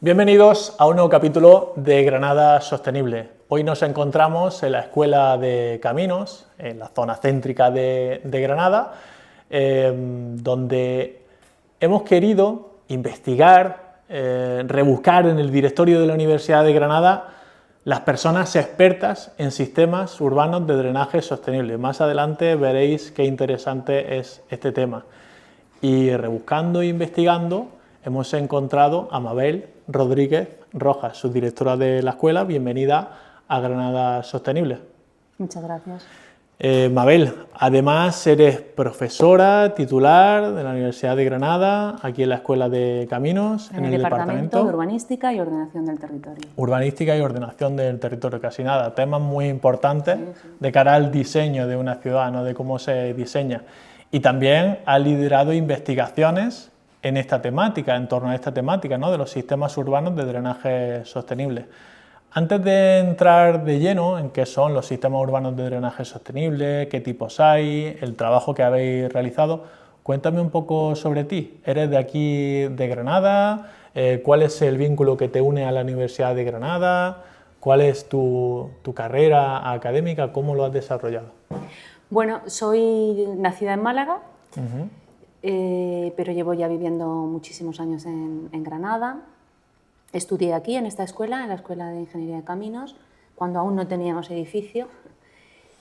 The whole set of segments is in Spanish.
Bienvenidos a un nuevo capítulo de Granada Sostenible. Hoy nos encontramos en la Escuela de Caminos, en la zona céntrica de Granada, donde hemos querido investigar, rebuscar en el directorio de la Universidad de Granada las personas expertas en sistemas urbanos de drenaje sostenible. Más adelante veréis qué interesante es este tema. Y rebuscando e investigando hemos encontrado a Mabel Rodríguez Rojas, subdirectora de la escuela. Bienvenida a Granada Sostenible. Muchas gracias. Mabel, además eres profesora titular de la Universidad de Granada, aquí en la Escuela de Caminos, en el Departamento de Urbanística y Ordenación del Territorio. Urbanística y Ordenación del Territorio, casi nada, temas muy importantes de cara al diseño de una ciudad, ¿no? De cómo se diseña. Y también ha liderado investigaciones en esta temática, en torno a esta temática, ¿no? De los sistemas urbanos de drenaje sostenible. Antes de entrar de lleno en qué son los sistemas urbanos de drenaje sostenible, qué tipos hay, el trabajo que habéis realizado, cuéntame un poco sobre ti. ¿Eres de aquí de Granada? ¿Cuál es el vínculo que te une a la Universidad de Granada? ¿Cuál es tu carrera académica? ¿Cómo lo has desarrollado? Bueno, soy nacida en Málaga, pero llevo ya viviendo muchísimos años en Granada. Estudié aquí, en esta escuela, en la Escuela de Ingeniería de Caminos, cuando aún no teníamos edificio.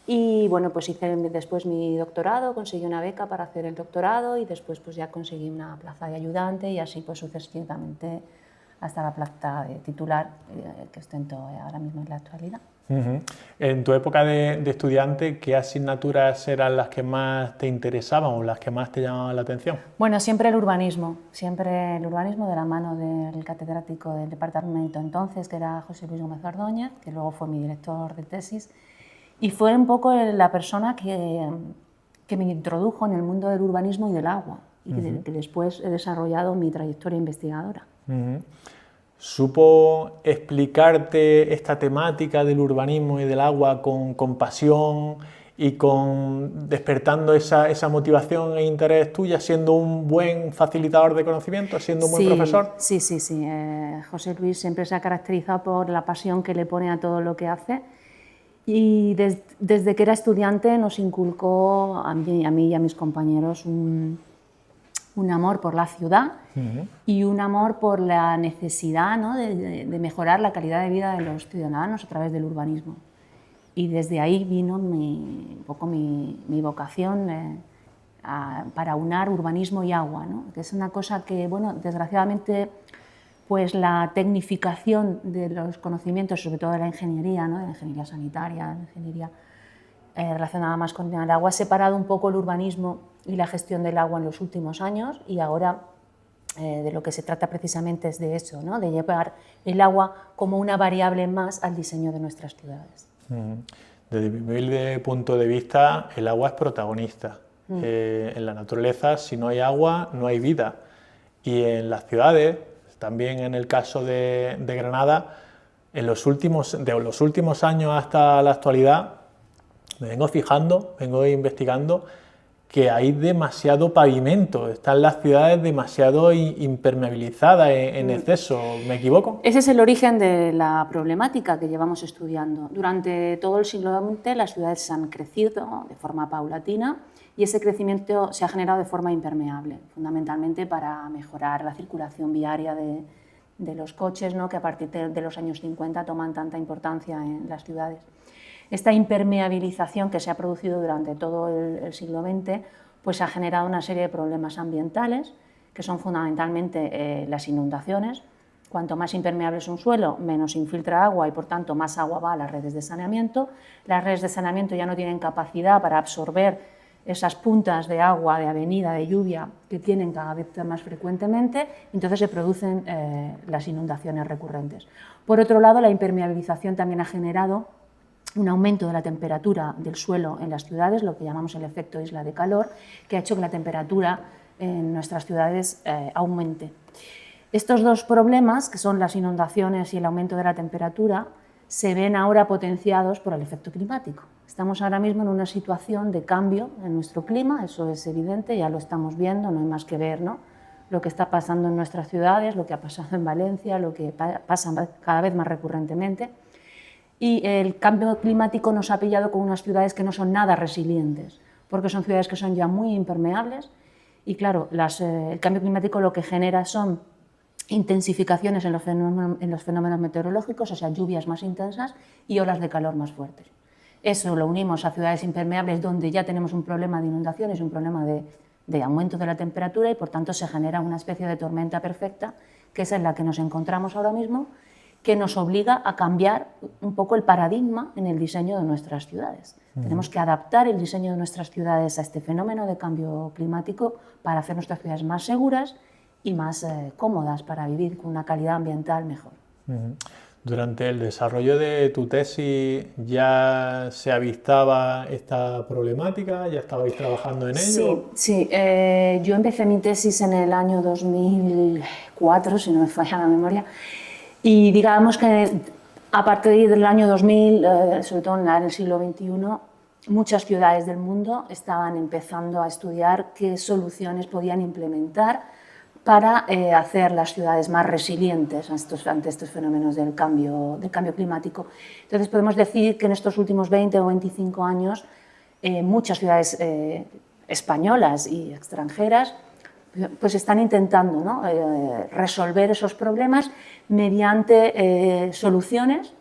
Y bueno, pues hice después mi doctorado, conseguí una beca para hacer el doctorado y después pues ya conseguí una plaza de ayudante y así pues sucesivamente hasta la plaza de titular que ostento ahora mismo en la actualidad. En tu época de estudiante, ¿qué asignaturas eran las que más te interesaban o las que más te llamaban la atención? Bueno, siempre el urbanismo de la mano del catedrático del departamento entonces, que era José Luis Gómez Ordóñez, que luego fue mi director de tesis, y fue un poco la persona que me introdujo en el mundo del urbanismo y del agua, y que después he desarrollado mi trayectoria investigadora. ¿Supo explicarte esta temática del urbanismo y del agua con pasión y despertando esa motivación e interés tuya, siendo un buen facilitador de conocimiento, siendo un buen profesor? Sí. José Luis siempre se ha caracterizado por la pasión que le pone a todo lo que hace y desde que era estudiante nos inculcó a mí y a mis compañeros un amor por la ciudad y un amor por la necesidad, ¿no? de mejorar la calidad de vida de los ciudadanos a través del urbanismo. Y desde ahí vino un poco mi vocación para aunar urbanismo y agua, ¿no? Que es una cosa que, bueno, desgraciadamente, pues la tecnificación de los conocimientos, sobre todo de la ingeniería, ¿no? De la ingeniería sanitaria, la ingeniería relacionada más con el agua, ha separado un poco el urbanismo y la gestión del agua en los últimos años y ahora de lo que se trata precisamente es de eso, ¿no? De llevar el agua como una variable más al diseño de nuestras ciudades. Desde mi humilde punto de vista, el agua es protagonista. En la naturaleza, si no hay agua, no hay vida. Y en las ciudades, también en el caso de Granada, de los últimos años hasta la actualidad, me vengo investigando que hay demasiado pavimento, están las ciudades demasiado impermeabilizadas en exceso, ¿me equivoco? Ese es el origen de la problemática que llevamos estudiando. Durante todo el siglo XX las ciudades han crecido de forma paulatina y ese crecimiento se ha generado de forma impermeable, fundamentalmente para mejorar la circulación viaria de los coches, ¿no? Que a partir de los años 50 toman tanta importancia en las ciudades. Esta impermeabilización que se ha producido durante todo el siglo XX pues ha generado una serie de problemas ambientales que son fundamentalmente las inundaciones. Cuanto más impermeable es un suelo, menos infiltra agua y por tanto más agua va a las redes de saneamiento. Las redes de saneamiento ya no tienen capacidad para absorber esas puntas de agua, de avenida, de lluvia que tienen cada vez más frecuentemente, entonces se producen las inundaciones recurrentes. Por otro lado, la impermeabilización también ha generado un aumento de la temperatura del suelo en las ciudades, lo que llamamos el efecto isla de calor, que ha hecho que la temperatura en nuestras ciudades aumente. Estos dos problemas, que son las inundaciones y el aumento de la temperatura, se ven ahora potenciados por el efecto climático. Estamos ahora mismo en una situación de cambio en nuestro clima, eso es evidente, ya lo estamos viendo, no hay más que ver, ¿no? lo que está pasando en nuestras ciudades, lo que ha pasado en Valencia, lo que pasa cada vez más recurrentemente. Y el cambio climático nos ha pillado con unas ciudades que no son nada resilientes, porque son ciudades que son ya muy impermeables y claro, el cambio climático lo que genera son intensificaciones en los fenómenos meteorológicos, o sea, lluvias más intensas y olas de calor más fuertes. Eso lo unimos a ciudades impermeables donde ya tenemos un problema de inundaciones, un problema de aumento de la temperatura y por tanto se genera una especie de tormenta perfecta, que es en la que nos encontramos ahora mismo, que nos obliga a cambiar un poco el paradigma en el diseño de nuestras ciudades. Tenemos que adaptar el diseño de nuestras ciudades a este fenómeno de cambio climático para hacer nuestras ciudades más seguras y más cómodas para vivir con una calidad ambiental mejor. Durante el desarrollo de tu tesis ya se avistaba esta problemática, ya estabais trabajando en ello. Sí. Yo empecé mi tesis en el año 2004, si no me falla la memoria, y digamos que a partir del año 2000, sobre todo en el siglo XXI, muchas ciudades del mundo estaban empezando a estudiar qué soluciones podían implementar para hacer las ciudades más resilientes ante estos fenómenos del cambio climático. Entonces podemos decir que en estos últimos 20 o 25 años muchas ciudades españolas y extranjeras pues están intentando, ¿no?, resolver esos problemas mediante soluciones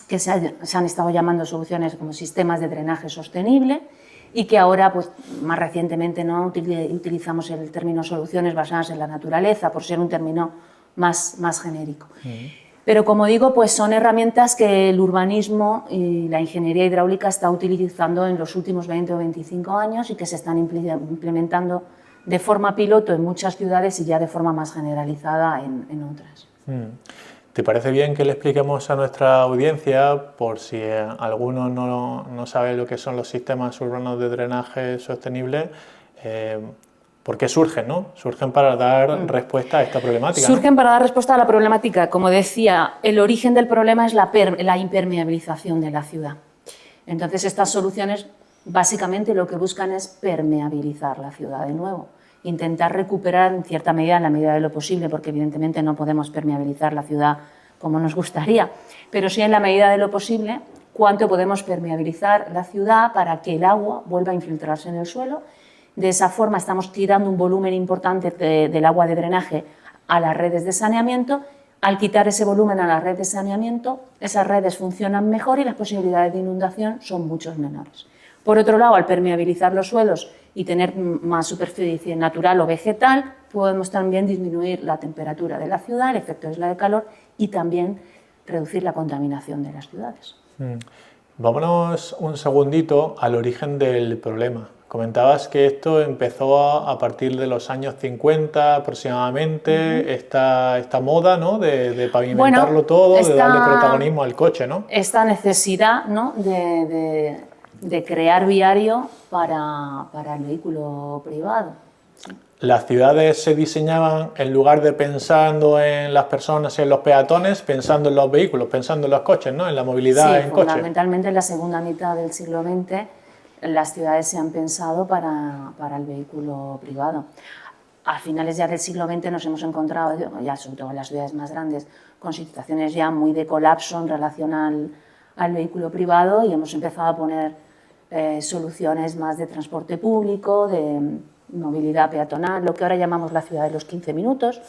que se han estado llamando soluciones como sistemas de drenaje sostenible y que ahora, pues, más recientemente, ¿no?, utilizamos el término soluciones basadas en la naturaleza, por ser un término más genérico. Pero, como digo, pues son herramientas que el urbanismo y la ingeniería hidráulica está utilizando en los últimos 20 o 25 años y que se están implementando de forma piloto en muchas ciudades y ya de forma más generalizada en otras. ¿Te parece bien que le expliquemos a nuestra audiencia, por si alguno no sabe lo que son los sistemas urbanos de drenaje sostenible, por qué surgen, ¿no? Surgen para dar respuesta a esta problemática. Surgen, ¿no?, para dar respuesta a la problemática. Como decía, el origen del problema es la impermeabilización de la ciudad. Entonces, estas soluciones básicamente lo que buscan es permeabilizar la ciudad de nuevo, intentar recuperar en cierta medida, en la medida de lo posible, porque evidentemente no podemos permeabilizar la ciudad como nos gustaría, pero sí en la medida de lo posible cuánto podemos permeabilizar la ciudad para que el agua vuelva a infiltrarse en el suelo. De esa forma estamos tirando un volumen importante del agua de drenaje a las redes de saneamiento. Al quitar ese volumen a la red de saneamiento, esas redes funcionan mejor y las posibilidades de inundación son mucho menores. Por otro lado, al permeabilizar los suelos y tener más superficie natural o vegetal, podemos también disminuir la temperatura de la ciudad, el efecto de isla de calor y también reducir la contaminación de las ciudades. Vámonos un segundito al origen del problema. Comentabas que esto empezó a partir de los años 50 aproximadamente, esta moda, ¿no?, de pavimentarlo todo, de darle protagonismo al coche, ¿no? Esta necesidad, ¿no?, de crear viario para el vehículo privado. Sí. Las ciudades se diseñaban, en lugar de pensando en las personas y en los peatones, pensando en los vehículos, pensando en los coches, ¿no?, en la movilidad en coche. Fundamentalmente en la segunda mitad del siglo XX las ciudades se han pensado para el vehículo privado. A finales ya del siglo XX nos hemos encontrado, ya sobre todo en las ciudades más grandes, con situaciones ya muy de colapso en relación al vehículo privado y hemos empezado a poner soluciones más de transporte público, de movilidad peatonal, lo que ahora llamamos la ciudad de los 15 minutos.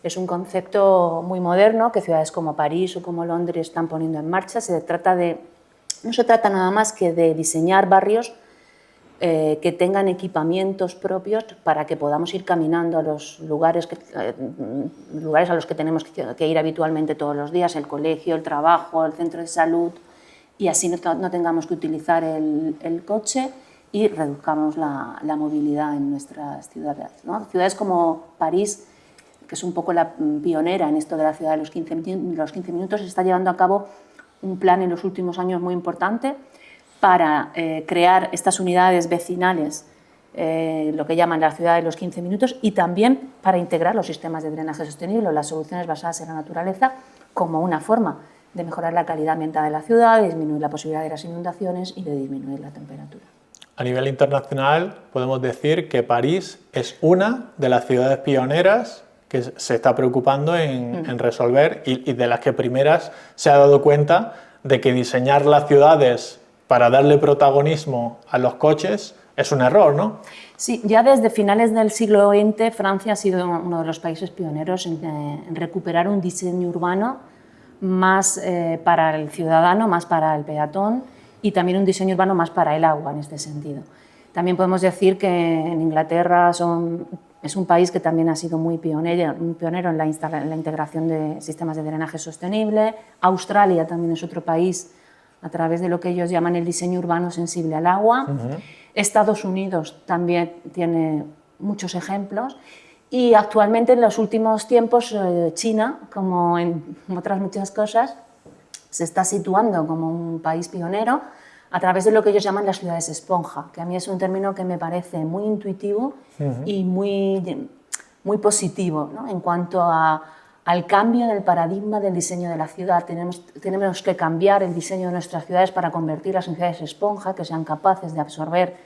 Es un concepto muy moderno que ciudades como París o como Londres están poniendo en marcha. No se trata nada más que de diseñar barrios que tengan equipamientos propios para que podamos ir caminando a los lugares a los que tenemos que ir habitualmente todos los días, el colegio, el trabajo, el centro de salud, y así no tengamos que utilizar el coche y reduzcamos la movilidad en nuestras ciudades, ¿no? Ciudades como París, que es un poco la pionera en esto de la ciudad de los 15 minutos, se está llevando a cabo un plan en los últimos años muy importante para crear estas unidades vecinales, lo que llaman la ciudad de los 15 minutos, y también para integrar los sistemas de drenaje sostenible o las soluciones basadas en la naturaleza como una forma de mejorar la calidad ambiental de la ciudad, de disminuir la posibilidad de las inundaciones y de disminuir la temperatura. a nivel internacional podemos decir que París es una de las ciudades pioneras que se está preocupando en resolver y de las que primeras se ha dado cuenta de que diseñar las ciudades para darle protagonismo a los coches es un error, ¿no? Sí, ya desde finales del siglo XX Francia ha sido uno de los países pioneros en recuperar un diseño urbano más para el ciudadano, más para el peatón y también un diseño urbano más para el agua en este sentido. También podemos decir que en Inglaterra es un país que también ha sido muy pionero en la integración de sistemas de drenaje sostenible. Australia también es otro país a través de lo que ellos llaman el diseño urbano sensible al agua. Estados Unidos también tiene muchos ejemplos y actualmente en los últimos tiempos China, como en otras muchas cosas, se está situando como un país pionero a través de lo que ellos llaman las ciudades esponja, que a mí es un término que me parece muy intuitivo y muy positivo, ¿no? En cuanto al cambio del paradigma del diseño de la ciudad. Tenemos que cambiar el diseño de nuestras ciudades para convertirlas en ciudades esponja, que sean capaces de absorber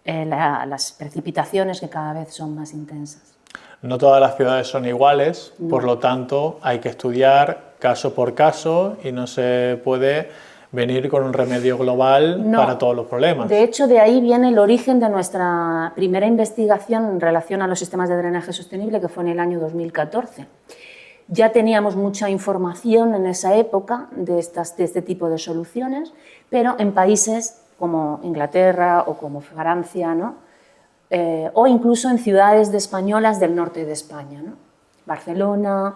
las precipitaciones que cada vez son más intensas. No todas las ciudades son iguales, por lo tanto hay que estudiar caso por caso y no se puede venir con un remedio global para todos los problemas. De hecho, de ahí viene el origen de nuestra primera investigación en relación a los sistemas de drenaje sostenible, que fue en el año 2014. Ya teníamos mucha información en esa época de este tipo de soluciones, pero en países como Inglaterra o como Francia, ¿no? O incluso en ciudades españolas del norte de España, ¿no? Barcelona,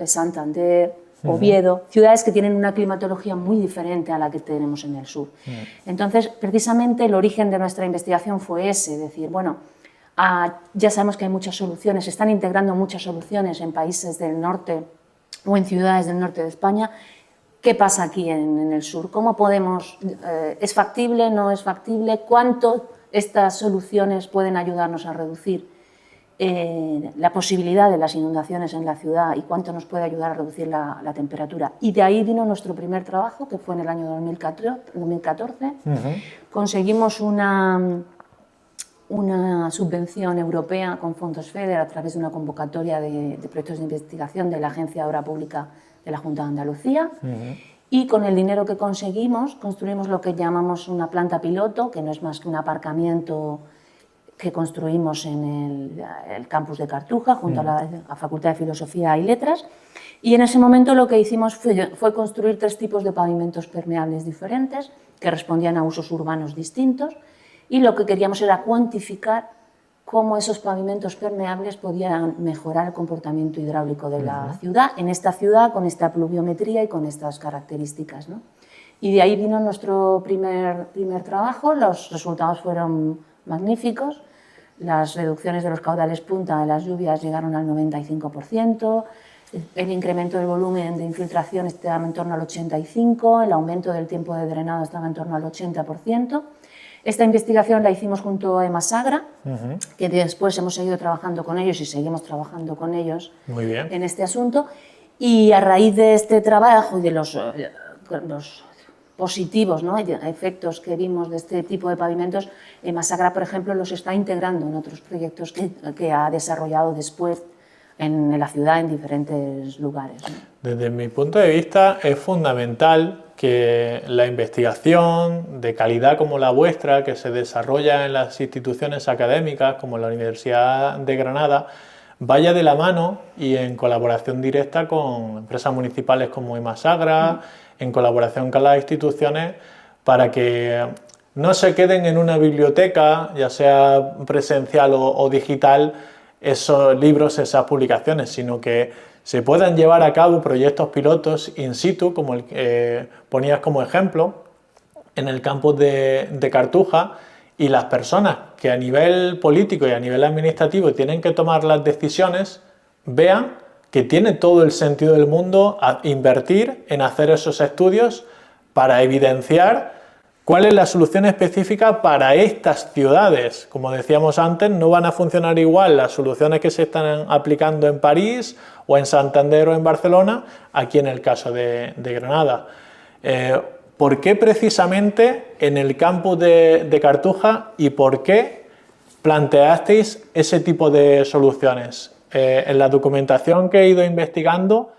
Santander, Oviedo, ciudades que tienen una climatología muy diferente a la que tenemos en el sur. Entonces, precisamente el origen de nuestra investigación fue ese, decir, bueno, ya sabemos que hay muchas soluciones, se están integrando muchas soluciones en países del norte o en ciudades del norte de España. ¿Qué pasa aquí en el sur? ¿Cómo podemos? ¿Es factible? ¿No es factible? ¿Cuánto estas soluciones pueden ayudarnos a reducir la posibilidad de las inundaciones en la ciudad y cuánto nos puede ayudar a reducir la temperatura? Y de ahí vino nuestro primer trabajo, que fue en el año 2014. Conseguimos una subvención europea con fondos FEDER a través de una convocatoria de proyectos de investigación de la Agencia de Obra Pública de la Junta de Andalucía. Y con el dinero que conseguimos construimos lo que llamamos una planta piloto, que no es más que un aparcamiento que construimos en el campus de Cartuja, junto a la Facultad de Filosofía y Letras. Y en ese momento lo que hicimos fue construir 3 tipos de pavimentos permeables diferentes, que respondían a usos urbanos distintos, y lo que queríamos era cuantificar cómo esos pavimentos permeables podían mejorar el comportamiento hidráulico de la ciudad, en esta ciudad, con esta pluviometría y con estas características, ¿no? Y de ahí vino nuestro primer trabajo. Los resultados fueron magníficos. Las reducciones de los caudales punta de las lluvias llegaron al 95%, el incremento del volumen de infiltración estaba en torno al 85%, el aumento del tiempo de drenado estaba en torno al 80%. Esta investigación la hicimos junto a Emasagra, que después hemos seguido trabajando con ellos y seguimos trabajando con ellos en este asunto. Y a raíz de este trabajo y de los positivos, ¿no?, efectos que vimos de este tipo de pavimentos, Emasagra, por ejemplo, los está integrando en otros proyectos que ha desarrollado después en la ciudad en diferentes lugares, ¿no? Desde mi punto de vista es fundamental que la investigación de calidad como la vuestra, que se desarrolla en las instituciones académicas como la Universidad de Granada, vaya de la mano y en colaboración directa con empresas municipales como Emasagra, en colaboración con las instituciones, para que no se queden en una biblioteca, ya sea presencial o digital, esos libros, esas publicaciones, sino que se puedan llevar a cabo proyectos pilotos in situ, como el que ponías como ejemplo, en el campus de Cartuja, y las personas que a nivel político y a nivel administrativo tienen que tomar las decisiones, vean que tiene todo el sentido del mundo invertir en hacer esos estudios para evidenciar cuál es la solución específica para estas ciudades. Como decíamos antes, no van a funcionar igual las soluciones que se están aplicando en París o en Santander o en Barcelona, aquí en el caso de Granada. ¿por qué precisamente en el campus de Cartuja y por qué planteasteis ese tipo de soluciones? En la documentación que he ido investigando,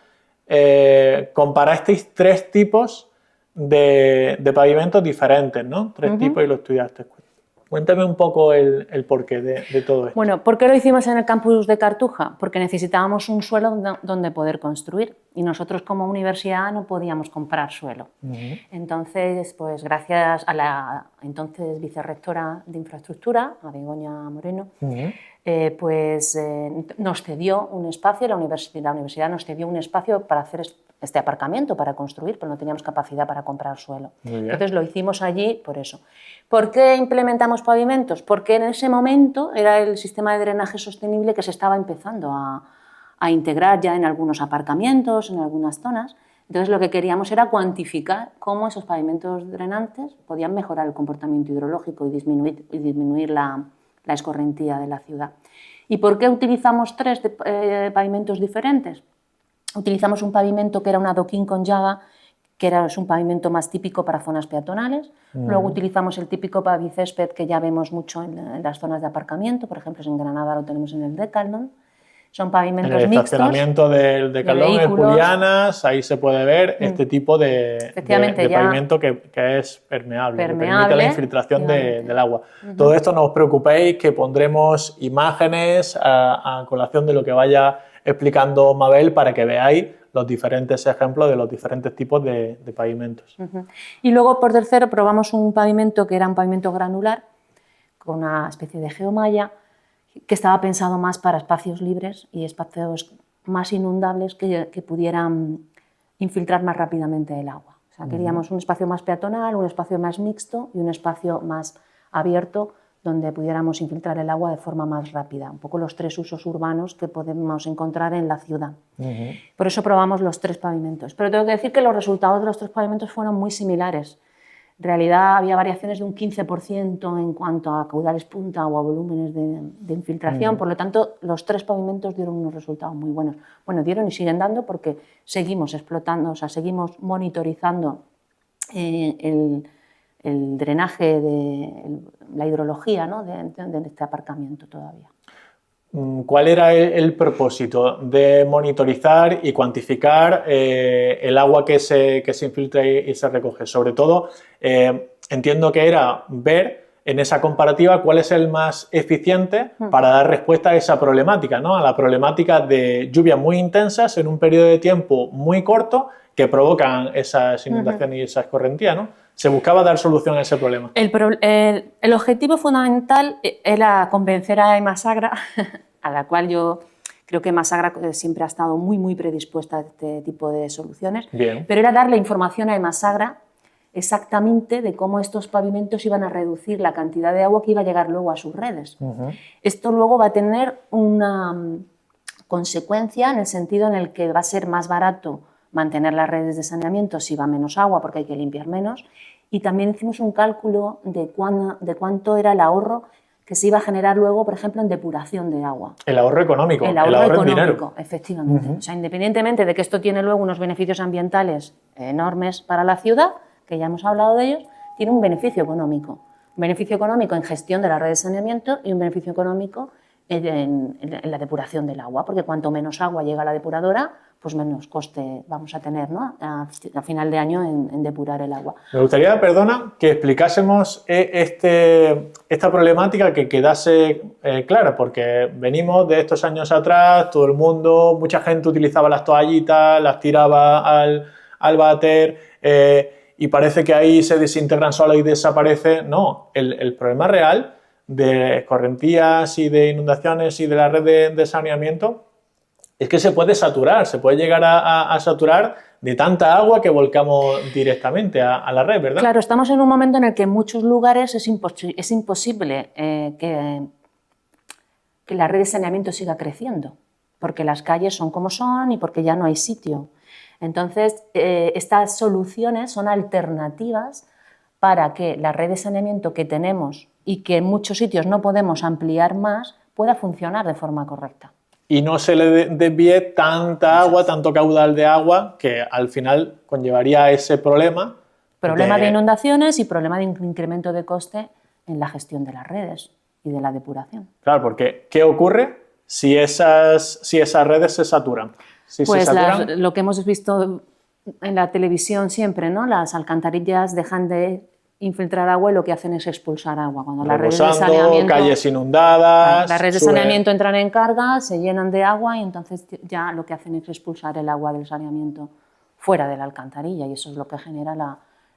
comparasteis 3 tipos de pavimentos diferentes, ¿no? 3 tipos y lo estudiaste. Cuéntame un poco el porqué de todo esto. Bueno, ¿por qué lo hicimos en el campus de Cartuja? Porque necesitábamos un suelo donde poder construir y nosotros como universidad no podíamos comprar suelo. Entonces, pues gracias a la entonces vicerrectora de infraestructura, a Begoña Moreno, nos cedió un espacio, la universidad nos cedió un espacio para hacer este aparcamiento, para construir, pero no teníamos capacidad para comprar suelo. Entonces lo hicimos allí por eso. ¿Por qué implementamos pavimentos? Porque en ese momento era el sistema de drenaje sostenible que se estaba empezando a integrar ya en algunos aparcamientos, en algunas zonas. Entonces lo que queríamos era cuantificar cómo esos pavimentos drenantes podían mejorar el comportamiento hidrológico y disminuir la escorrentía de la ciudad. ¿Y por qué utilizamos 3 pavimentos diferentes? Utilizamos un pavimento que era un adoquín con llaga, que es un pavimento más típico para zonas peatonales. Luego utilizamos el típico pavicésped que ya vemos mucho en las zonas de aparcamiento, por ejemplo en Granada lo tenemos en el Decathlon. Son pavimentos mixtos. En el estacionamiento del Decathlon, en Julianas, ahí se puede ver este tipo de pavimento que es permeable, que permite la infiltración del agua. Todo esto no os preocupéis, que pondremos imágenes a colación de lo que vaya explicando Mabel para que veáis los diferentes ejemplos de los diferentes tipos de pavimentos. Y luego, por tercero, probamos un pavimento que era un pavimento granular con una especie de geomalla que estaba pensado más para espacios libres y espacios más inundables que pudieran infiltrar más rápidamente el agua. O sea, queríamos un espacio más peatonal, un espacio más mixto y un espacio más abierto donde pudiéramos infiltrar el agua de forma más rápida, un poco los 3 usos urbanos que podemos encontrar en la ciudad. Por eso probamos los 3 pavimentos. Pero tengo que decir que los resultados de los 3 pavimentos fueron muy similares. En realidad había variaciones de un 15% en cuanto a caudales punta o a volúmenes de infiltración, por lo tanto los 3 pavimentos dieron unos resultados muy buenos. Bueno, dieron y siguen dando porque seguimos explotando, o sea, seguimos monitorizando el drenaje de la hidrología, ¿no? de este aparcamiento todavía. ¿Cuál era el propósito de monitorizar y cuantificar el agua que se infiltra y se recoge? Sobre todo, entiendo que era ver en esa comparativa cuál es el más eficiente para dar respuesta a esa problemática, ¿no? A la problemática de lluvias muy intensas en un periodo de tiempo muy corto que provocan esas inundaciones y esa escorrentía, ¿no? Se buscaba dar solución a ese problema. El objetivo fundamental era convencer a Emasagra, a la cual yo creo que Emasagra siempre ha estado muy predispuesta a este tipo de soluciones, pero era darle información a Emasagra exactamente de cómo estos pavimentos iban a reducir la cantidad de agua que iba a llegar luego a sus redes. Esto luego va a tener una consecuencia en el sentido en el que va a ser más barato mantener las redes de saneamiento si va menos agua porque hay que limpiar menos, y también hicimos un cálculo de cuánto era el ahorro que se iba a generar luego, por ejemplo, en depuración de agua. El ahorro económico, el ahorro económico, en dinero. Efectivamente. O sea, independientemente de que esto tiene luego unos beneficios ambientales enormes para la ciudad, que ya hemos hablado de ellos, tiene un beneficio económico. Un beneficio económico en gestión de la red de saneamiento y un beneficio económico en la depuración del agua, porque cuanto menos agua llega a la depuradora, pues menos coste vamos a tener, ¿no? a final de año en depurar el agua. Me gustaría, perdona, que explicásemos esta problemática, que quedase clara, porque venimos de estos años atrás, todo el mundo, mucha gente utilizaba las toallitas, las tiraba al váter, y parece que ahí se desintegran solas y desaparece. No, el problema real de escorrentías y de inundaciones y de la red de saneamiento es que se puede saturar, se puede llegar a saturar de tanta agua que volcamos directamente a la red, ¿verdad? Claro, estamos en un momento en el que en muchos lugares es imposible que la red de saneamiento siga creciendo, porque las calles son como son y porque ya no hay sitio. Entonces, estas soluciones son alternativas para que la red de saneamiento que tenemos y que en muchos sitios no podemos ampliar más, pueda funcionar de forma correcta. Y no se le desvíe tanta agua, tanto caudal de agua, que al final conllevaría ese problema Problema de inundaciones y problema de incremento de coste en la gestión de las redes y de la depuración. Claro, porque ¿qué ocurre si esas redes se saturan? Si pues se saturan... lo que hemos visto en la televisión siempre, ¿no? Las alcantarillas dejan de infiltrar agua y lo que hacen es expulsar agua. Cuando las redes de saneamiento, calles inundadas... Las redes de saneamiento entran en carga, se llenan de agua y entonces ya lo que hacen es expulsar el agua del saneamiento fuera de la alcantarilla y eso es lo que genera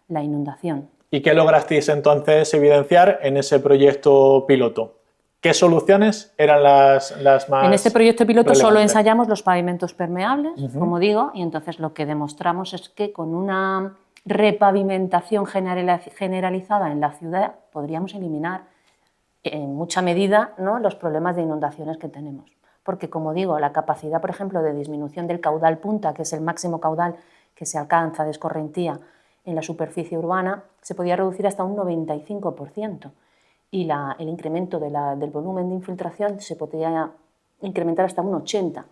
la inundación. ¿Y qué lograsteis entonces evidenciar en ese proyecto piloto? ¿Qué soluciones eran las más En este proyecto piloto relevantes? solo ensayamos los pavimentos permeables, como digo, y entonces lo que demostramos es que con una repavimentación generalizada en la ciudad podríamos eliminar en mucha medida, ¿no?, los problemas de inundaciones que tenemos. Porque, como digo, la capacidad, por ejemplo, de disminución del caudal punta, que es el máximo caudal que se alcanza de escorrentía en la superficie urbana, se podía reducir hasta un 95%. Y el incremento del volumen de infiltración se podía incrementar hasta un 80%,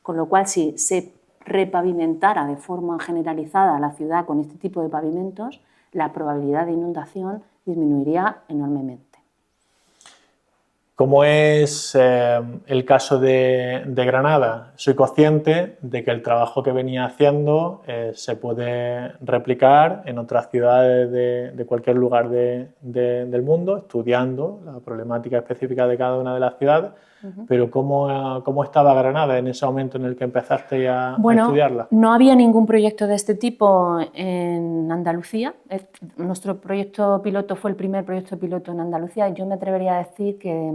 con lo cual si se repavimentara de forma generalizada la ciudad con este tipo de pavimentos, la probabilidad de inundación disminuiría enormemente. Como es el caso de Granada, soy consciente de que el trabajo que venía haciendo se puede replicar en otras ciudades de cualquier lugar del mundo, estudiando la problemática específica de cada una de las ciudades, pero ¿cómo estaba Granada en ese momento en el que empezaste a estudiarla? No había ningún proyecto de este tipo en Andalucía. Nuestro proyecto piloto fue el primer proyecto piloto en Andalucía y yo me atrevería a decir que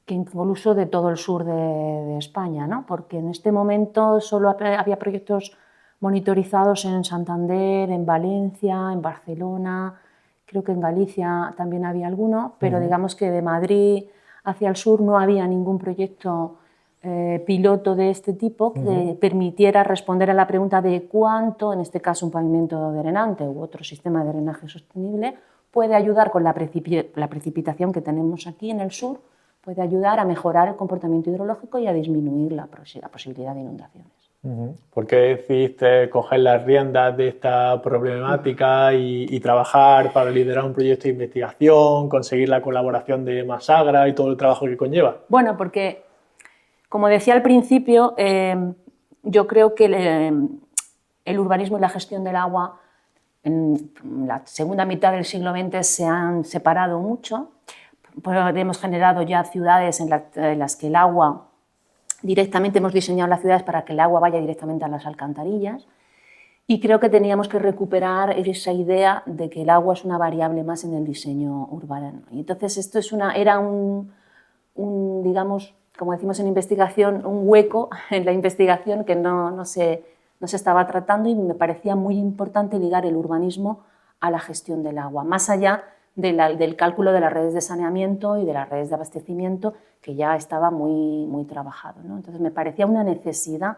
incluso de todo el sur de España, ¿no? Porque en este momento solo había proyectos monitorizados en Santander, en Valencia, en Barcelona, creo que en Galicia también había alguno, pero digamos que de Madrid hacia el sur no había ningún proyecto piloto de este tipo que permitiera responder a la pregunta de cuánto, en este caso un pavimento drenante u otro sistema de drenaje sostenible, puede ayudar con la precipitación que tenemos aquí en el sur, puede ayudar a mejorar el comportamiento hidrológico y a disminuir la posibilidad de inundaciones. ¿Por qué decidiste coger las riendas de esta problemática y trabajar para liderar un proyecto de investigación, conseguir la colaboración de Masagra y todo el trabajo que conlleva? Bueno, porque, como decía al principio, yo creo que el urbanismo y la gestión del agua en la segunda mitad del siglo XX se han separado mucho. Hemos generado ya ciudades en las que el agua directamente, hemos diseñado las ciudades para que el agua vaya directamente a las alcantarillas y creo que teníamos que recuperar esa idea de que el agua es una variable más en el diseño urbano. Y entonces esto era digamos, como decimos en investigación, un hueco en la investigación que no se estaba tratando y me parecía muy importante ligar el urbanismo a la gestión del agua, más allá del cálculo de las redes de saneamiento y de las redes de abastecimiento, que ya estaba muy trabajado, ¿no? Entonces me parecía una necesidad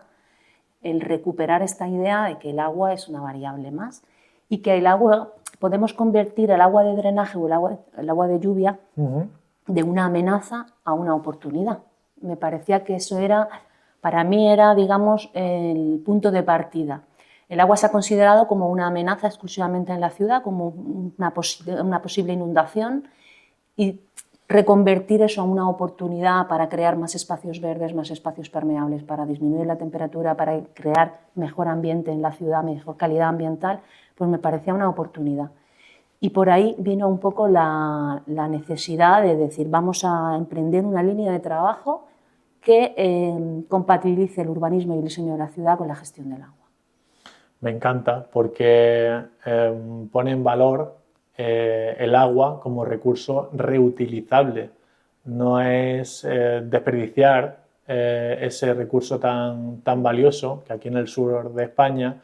el recuperar esta idea de que el agua es una variable más y que el agua, podemos convertir el agua de drenaje o el agua de lluvia de una amenaza a una oportunidad. Me parecía que eso para mí era, digamos, el punto de partida. El agua se ha considerado como una amenaza exclusivamente en la ciudad, como una posible inundación, y reconvertir eso a una oportunidad para crear más espacios verdes, más espacios permeables, para disminuir la temperatura, para crear mejor ambiente en la ciudad, mejor calidad ambiental, pues me parecía una oportunidad. Y por ahí vino un poco la necesidad de decir, vamos a emprender una línea de trabajo que compatibilice el urbanismo y el diseño de la ciudad con la gestión del agua. Me encanta porque pone en valor el agua como recurso reutilizable. No es desperdiciar ese recurso tan valioso que aquí en el sur de España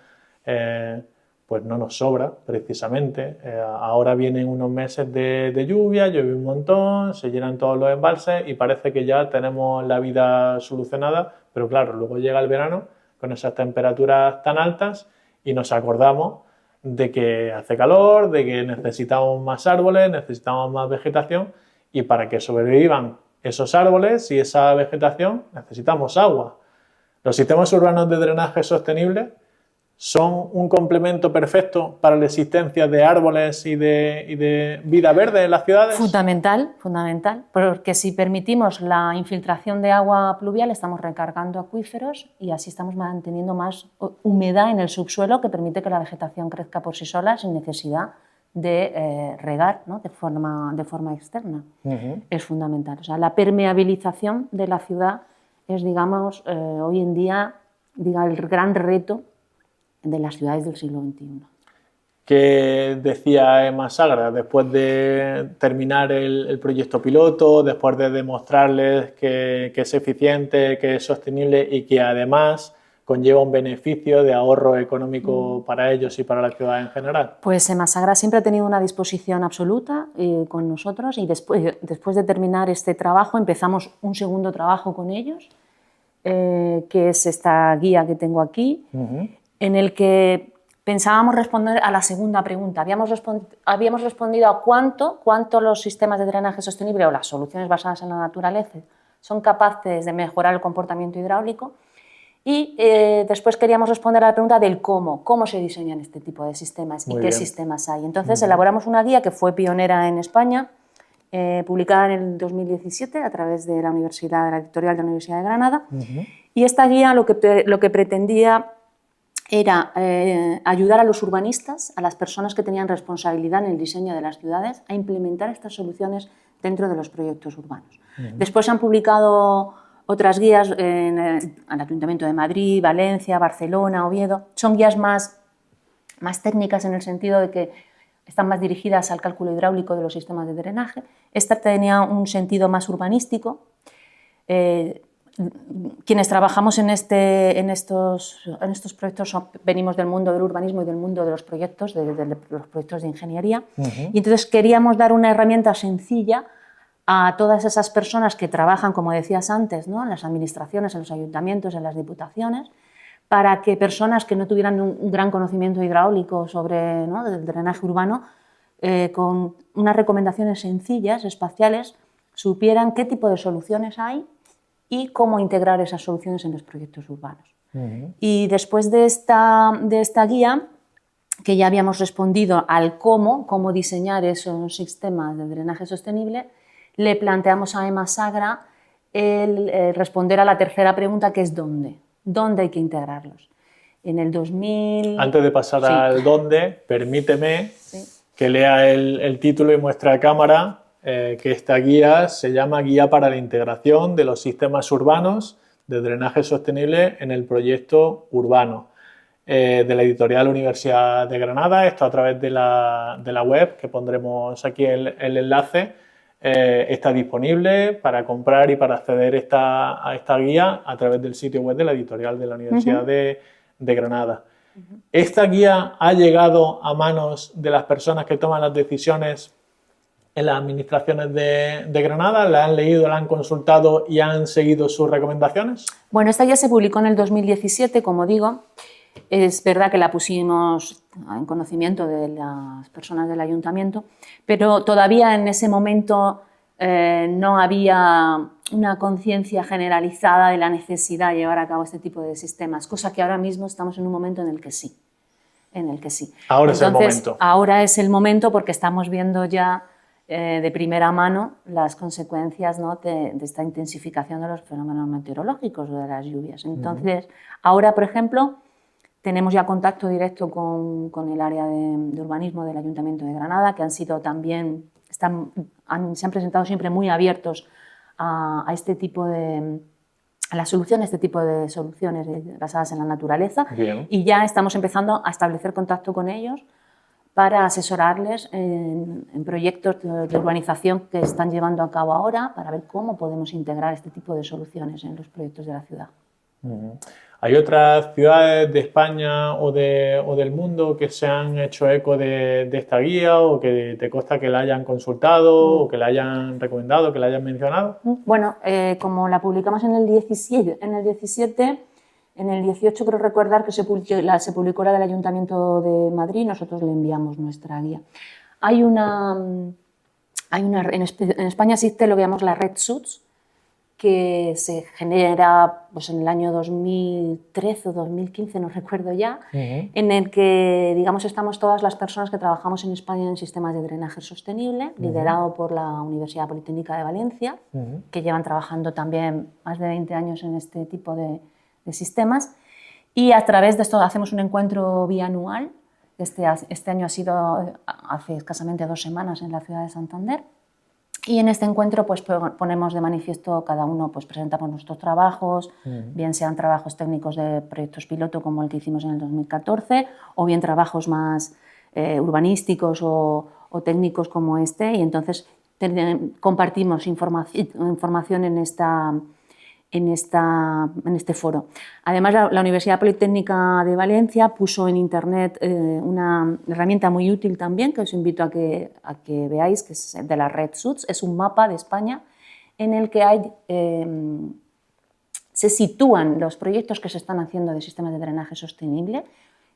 pues no nos sobra precisamente. Ahora vienen unos meses de lluvia, llueve un montón, se llenan todos los embalses y parece que ya tenemos la vida solucionada, pero claro, luego llega el verano con esas temperaturas tan altas y nos acordamos de que hace calor, de que necesitamos más árboles, necesitamos más vegetación y para que sobrevivan esos árboles y esa vegetación necesitamos agua. Los sistemas urbanos de drenaje sostenible son un complemento perfecto para la existencia de árboles y de vida verde en las ciudades? Fundamental, fundamental, porque si permitimos la infiltración de agua pluvial estamos recargando acuíferos y así estamos manteniendo más humedad en el subsuelo que permite que la vegetación crezca por sí sola sin necesidad de regar, ¿no? de forma externa. Es fundamental. O sea, la permeabilización de la ciudad es, digamos, hoy en día el gran reto de las ciudades del siglo XXI. ¿Qué decía Emma Sagra después de terminar el proyecto piloto, después de demostrarles que es eficiente, que es sostenible y que además conlleva un beneficio de ahorro económico para ellos y para la ciudad en general? Pues Emma Sagra siempre ha tenido una disposición absoluta con nosotros y después de terminar este trabajo empezamos un segundo trabajo con ellos, que es esta guía que tengo aquí, en el que pensábamos responder a la segunda pregunta. Habíamos respondido a cuánto los sistemas de drenaje sostenible o las soluciones basadas en la naturaleza son capaces de mejorar el comportamiento hidráulico y después queríamos responder a la pregunta del cómo se diseñan este tipo de sistemas y qué sistemas hay. Entonces elaboramos una guía que fue pionera en España, publicada en el 2017 a través de la editorial de la Universidad de Granada, y esta guía lo que pretendía era ayudar a los urbanistas, a las personas que tenían responsabilidad en el diseño de las ciudades, a implementar estas soluciones dentro de los proyectos urbanos. Después se han publicado otras guías en el Ayuntamiento de Madrid, Valencia, Barcelona, Oviedo. Son guías más técnicas en el sentido de que están más dirigidas al cálculo hidráulico de los sistemas de drenaje. Esta tenía un sentido más urbanístico. Quienes trabajamos en estos proyectos venimos del mundo del urbanismo y del mundo de los proyectos, de los proyectos de ingeniería, y entonces queríamos dar una herramienta sencilla a todas esas personas que trabajan, como decías antes, ¿no? En las administraciones, en los ayuntamientos, en las diputaciones, para que personas que no tuvieran un gran conocimiento hidráulico sobre, ¿no?, del drenaje urbano, con unas recomendaciones sencillas, espaciales, supieran qué tipo de soluciones hay y cómo integrar esas soluciones en los proyectos urbanos. Y después de esta guía, que ya habíamos respondido al cómo diseñar esos sistemas de drenaje sostenible, le planteamos a Emma Sagra el responder a la tercera pregunta, que es ¿dónde? ¿Dónde hay que integrarlos? En el 2000... Antes de pasar al dónde, permíteme que lea el título y muestre a cámara que esta guía se llama Guía para la integración de los sistemas urbanos de drenaje sostenible en el proyecto urbano, de la editorial Universidad de Granada. Esto a través de la web, que pondremos aquí el enlace, está disponible para comprar y para acceder a esta guía a través del sitio web de la editorial de la Universidad de Granada. ¿Esta guía ha llegado a manos de las personas que toman las decisiones en las administraciones de Granada? ¿La han leído, la han consultado y han seguido sus recomendaciones? Bueno, esta guía se publicó en el 2017, como digo. Es verdad que la pusimos en conocimiento de las personas del ayuntamiento, pero todavía en ese momento no había una conciencia generalizada de la necesidad de llevar a cabo este tipo de sistemas, cosa que ahora mismo estamos en un momento en el que sí. Ahora Entonces, es el momento. Ahora es el momento porque estamos viendo ya de primera mano las consecuencias, ¿no?, de esta intensificación de los fenómenos meteorológicos o de las lluvias. Entonces, ahora, por ejemplo, tenemos ya contacto directo con el área de urbanismo del Ayuntamiento de Granada, que han sido también, se han presentado siempre muy abiertos a este tipo de la solución, este tipo de soluciones basadas en la naturaleza. Bien. Y ya estamos empezando a establecer contacto con ellos para asesorarles en proyectos de urbanización que están llevando a cabo ahora, para ver cómo podemos integrar este tipo de soluciones en los proyectos de la ciudad. ¿Hay otras ciudades de España o del mundo que se han hecho eco de esta guía, o que te consta que la hayan consultado o que la hayan recomendado, que la hayan mencionado? Bueno, como la publicamos en el 17, en el 18 creo recordar que se publicó la del Ayuntamiento de Madrid, nosotros le enviamos nuestra guía. En España existe lo que llamamos la Red SUTS, que se genera pues, en el año 2013 o 2015, no recuerdo ya, en el que digamos, estamos todas las personas que trabajamos en España en sistemas de drenaje sostenible, liderado por la Universidad Politécnica de Valencia, que llevan trabajando también más de 20 años en este tipo de sistemas. Y a través de esto hacemos un encuentro bianual. Este año ha sido hace escasamente 2 semanas en la ciudad de Santander. Y en este encuentro pues, ponemos de manifiesto, cada uno pues, presentamos nuestros trabajos, bien sean trabajos técnicos de proyectos piloto como el que hicimos en el 2014, o bien trabajos más urbanísticos o técnicos como este, y entonces compartimos información en este foro. Además, la Universidad Politécnica de Valencia puso en internet una herramienta muy útil también, que os invito a que veáis, que es de la red SUTS. Es un mapa de España en el que se sitúan los proyectos que se están haciendo de sistemas de drenaje sostenible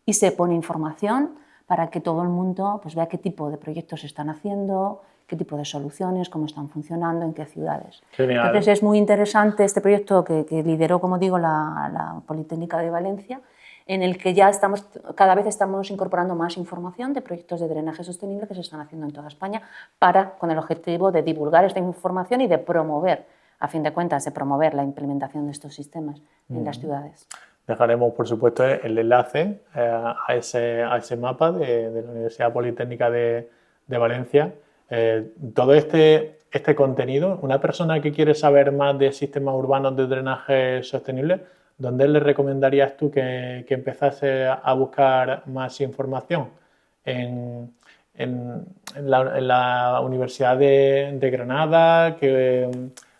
y se pone información para que todo el mundo pues, vea qué tipo de proyectos se están haciendo, qué tipo de soluciones, cómo están funcionando, en qué ciudades. Genial. Entonces es muy interesante este proyecto que lideró, como digo, la Politécnica de Valencia, en el que ya cada vez estamos incorporando más información de proyectos de drenaje sostenible que se están haciendo en toda España con el objetivo de divulgar esta información y de promover, a fin de cuentas, de promover la implementación de estos sistemas en las ciudades. Dejaremos, por supuesto, el enlace a ese mapa de la Universidad Politécnica de Valencia. Todo este contenido, una persona que quiere saber más de sistemas urbanos de drenaje sostenible, ¿dónde le recomendarías tú que empezase a buscar más información? ¿En la Universidad de Granada? Que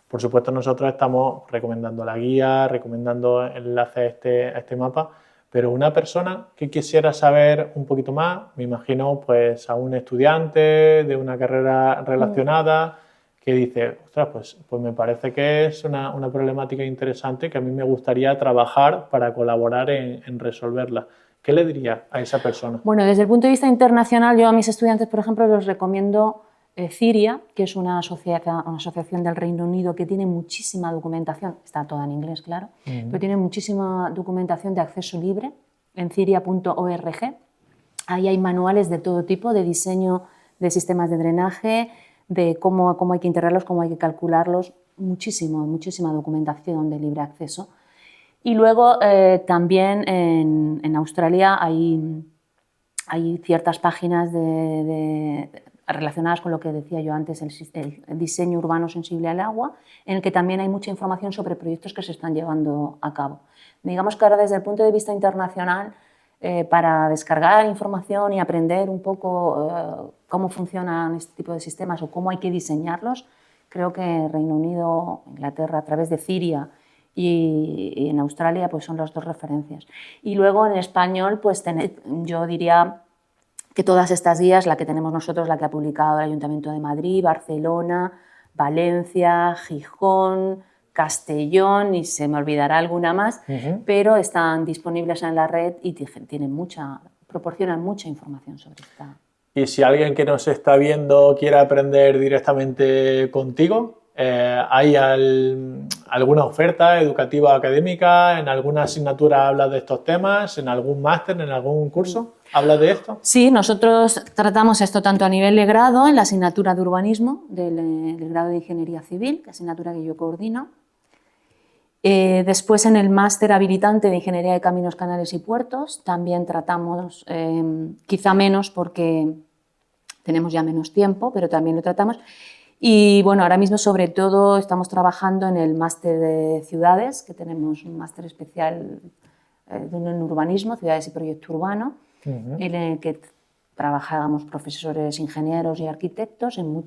por supuesto nosotros estamos recomendando la guía, recomendando enlaces a este mapa, pero una persona que quisiera saber un poquito más, me imagino pues a un estudiante de una carrera relacionada que dice, ostras, pues me parece que es una problemática interesante que a mí me gustaría trabajar para colaborar en resolverla. ¿Qué le diría a esa persona? Bueno, desde el punto de vista internacional, yo a mis estudiantes, por ejemplo, les recomiendo CIRIA, que es una asociación del Reino Unido que tiene muchísima documentación, está toda en inglés, claro, pero tiene muchísima documentación de acceso libre en ciria.org. Ahí hay manuales de todo tipo, de diseño de sistemas de drenaje, de cómo hay que integrarlos, cómo hay que calcularlos, muchísima documentación de libre acceso. Y luego también en Australia hay ciertas páginas relacionadas con lo que decía yo antes, el diseño urbano sensible al agua, en el que también hay mucha información sobre proyectos que se están llevando a cabo. Digamos que ahora desde el punto de vista internacional, para descargar información y aprender un poco cómo funcionan este tipo de sistemas o cómo hay que diseñarlos, creo que Reino Unido, Inglaterra, a través de CIRIA y en Australia, pues son las dos referencias. Y luego en español, pues yo diría que todas estas guías, la que tenemos nosotros, la que ha publicado el Ayuntamiento de Madrid, Barcelona, Valencia, Gijón, Castellón, y se me olvidará alguna más, pero están disponibles en la red y proporcionan mucha información sobre esta. Y si alguien que nos está viendo quiere aprender directamente contigo, ¿hay alguna oferta educativa académica? ¿En alguna asignatura hablas de estos temas? ¿En algún máster? ¿En algún curso? ¿Hablas de esto? Sí, nosotros tratamos esto tanto a nivel de grado, en la asignatura de urbanismo del grado de Ingeniería Civil, que es asignatura que yo coordino. Después en el máster habilitante de Ingeniería de Caminos, Canales y Puertos también tratamos, quizá menos porque tenemos ya menos tiempo, pero también lo tratamos. Y bueno, ahora mismo sobre todo estamos trabajando en el máster de ciudades, que tenemos un máster especial en urbanismo, ciudades y proyecto urbano, en el que trabajamos profesores, ingenieros y arquitectos en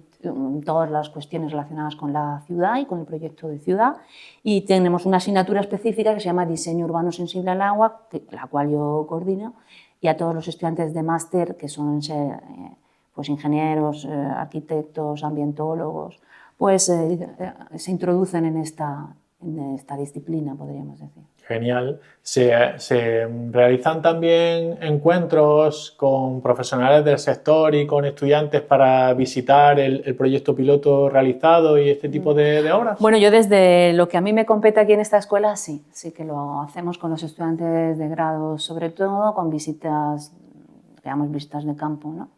todas las cuestiones relacionadas con la ciudad y con el proyecto de ciudad. Y tenemos una asignatura específica que se llama Diseño Urbano Sensible al Agua, la cual yo coordino, y a todos los estudiantes de máster, que son pues ingenieros, arquitectos, ambientólogos, pues se introducen en en esta disciplina, podríamos decir. Genial. ¿Se realizan también encuentros con profesionales del sector y con estudiantes para visitar el proyecto piloto realizado y este tipo de obras? Bueno, yo desde lo que a mí me compete aquí en esta escuela, sí que lo hacemos con los estudiantes de grado, sobre todo con visitas, digamos, visitas de campo, ¿no?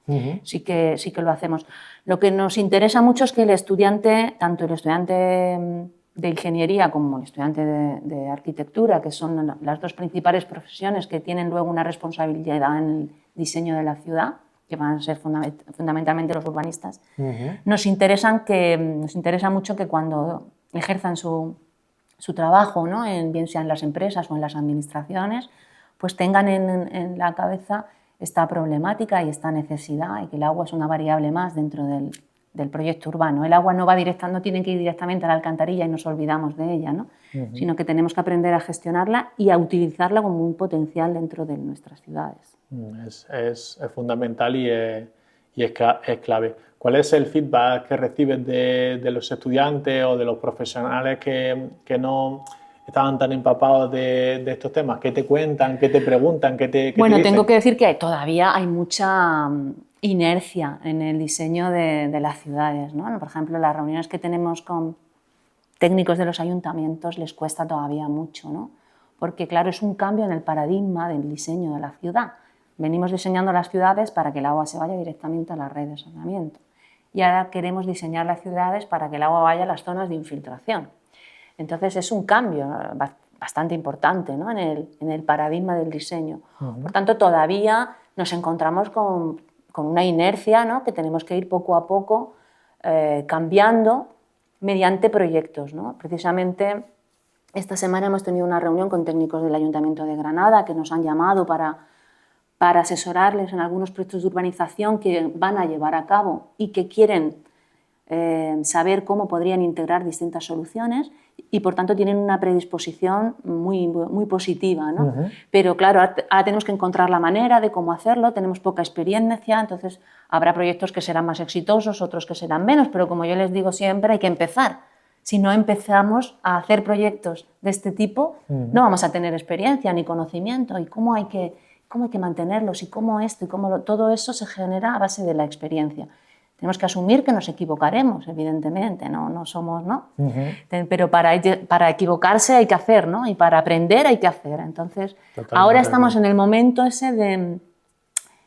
Sí que lo hacemos. Lo que nos interesa mucho es que el estudiante, tanto el estudiante de ingeniería como el estudiante de arquitectura, que son las dos principales profesiones que tienen luego una responsabilidad en el diseño de la ciudad, que van a ser fundamentalmente los urbanistas, nos interesa mucho que cuando ejerzan su trabajo, ¿no? Bien sea en las empresas o en las administraciones, pues tengan en la cabeza esta problemática y esta necesidad, y que el agua es una variable más dentro del proyecto urbano. El agua no tiene que ir directamente a la alcantarilla y nos olvidamos de ella, ¿no? Sino que tenemos que aprender a gestionarla y a utilizarla como un potencial dentro de nuestras ciudades. Es fundamental y es clave. ¿Cuál es el feedback que recibes de los estudiantes o de los profesionales que no estaban tan empapados de estos temas? ¿Qué te cuentan? ¿Qué te preguntan? Bueno, tengo que decir que todavía hay mucha inercia en el diseño de las ciudades, ¿no? Por ejemplo, las reuniones que tenemos con técnicos de los ayuntamientos les cuesta todavía mucho, ¿no? Porque, claro, es un cambio en el paradigma del diseño de la ciudad. Venimos diseñando las ciudades para que el agua se vaya directamente a las redes de saneamiento. Y ahora queremos diseñar las ciudades para que el agua vaya a las zonas de infiltración. Entonces es un cambio bastante importante, ¿no? en el paradigma del diseño. Por tanto, todavía nos encontramos con una inercia, ¿no? Que tenemos que ir poco a poco cambiando mediante proyectos, ¿no? Precisamente esta semana hemos tenido una reunión con técnicos del Ayuntamiento de Granada que nos han llamado para asesorarles en algunos proyectos de urbanización que van a llevar a cabo y que quieren saber cómo podrían integrar distintas soluciones y, por tanto, tienen una predisposición muy, muy positiva, ¿no? Pero, claro, ahora tenemos que encontrar la manera de cómo hacerlo, tenemos poca experiencia, entonces habrá proyectos que serán más exitosos, otros que serán menos, pero, como yo les digo siempre, hay que empezar. Si no empezamos a hacer proyectos de este tipo, no vamos a tener experiencia ni conocimiento, y cómo hay que mantenerlos y cómo todo eso se genera a base de la experiencia. Tenemos que asumir que nos equivocaremos, evidentemente, no somos, ¿no? Pero para equivocarse hay que hacer, ¿no? Y para aprender hay que hacer. Entonces, ahora estamos en el momento ese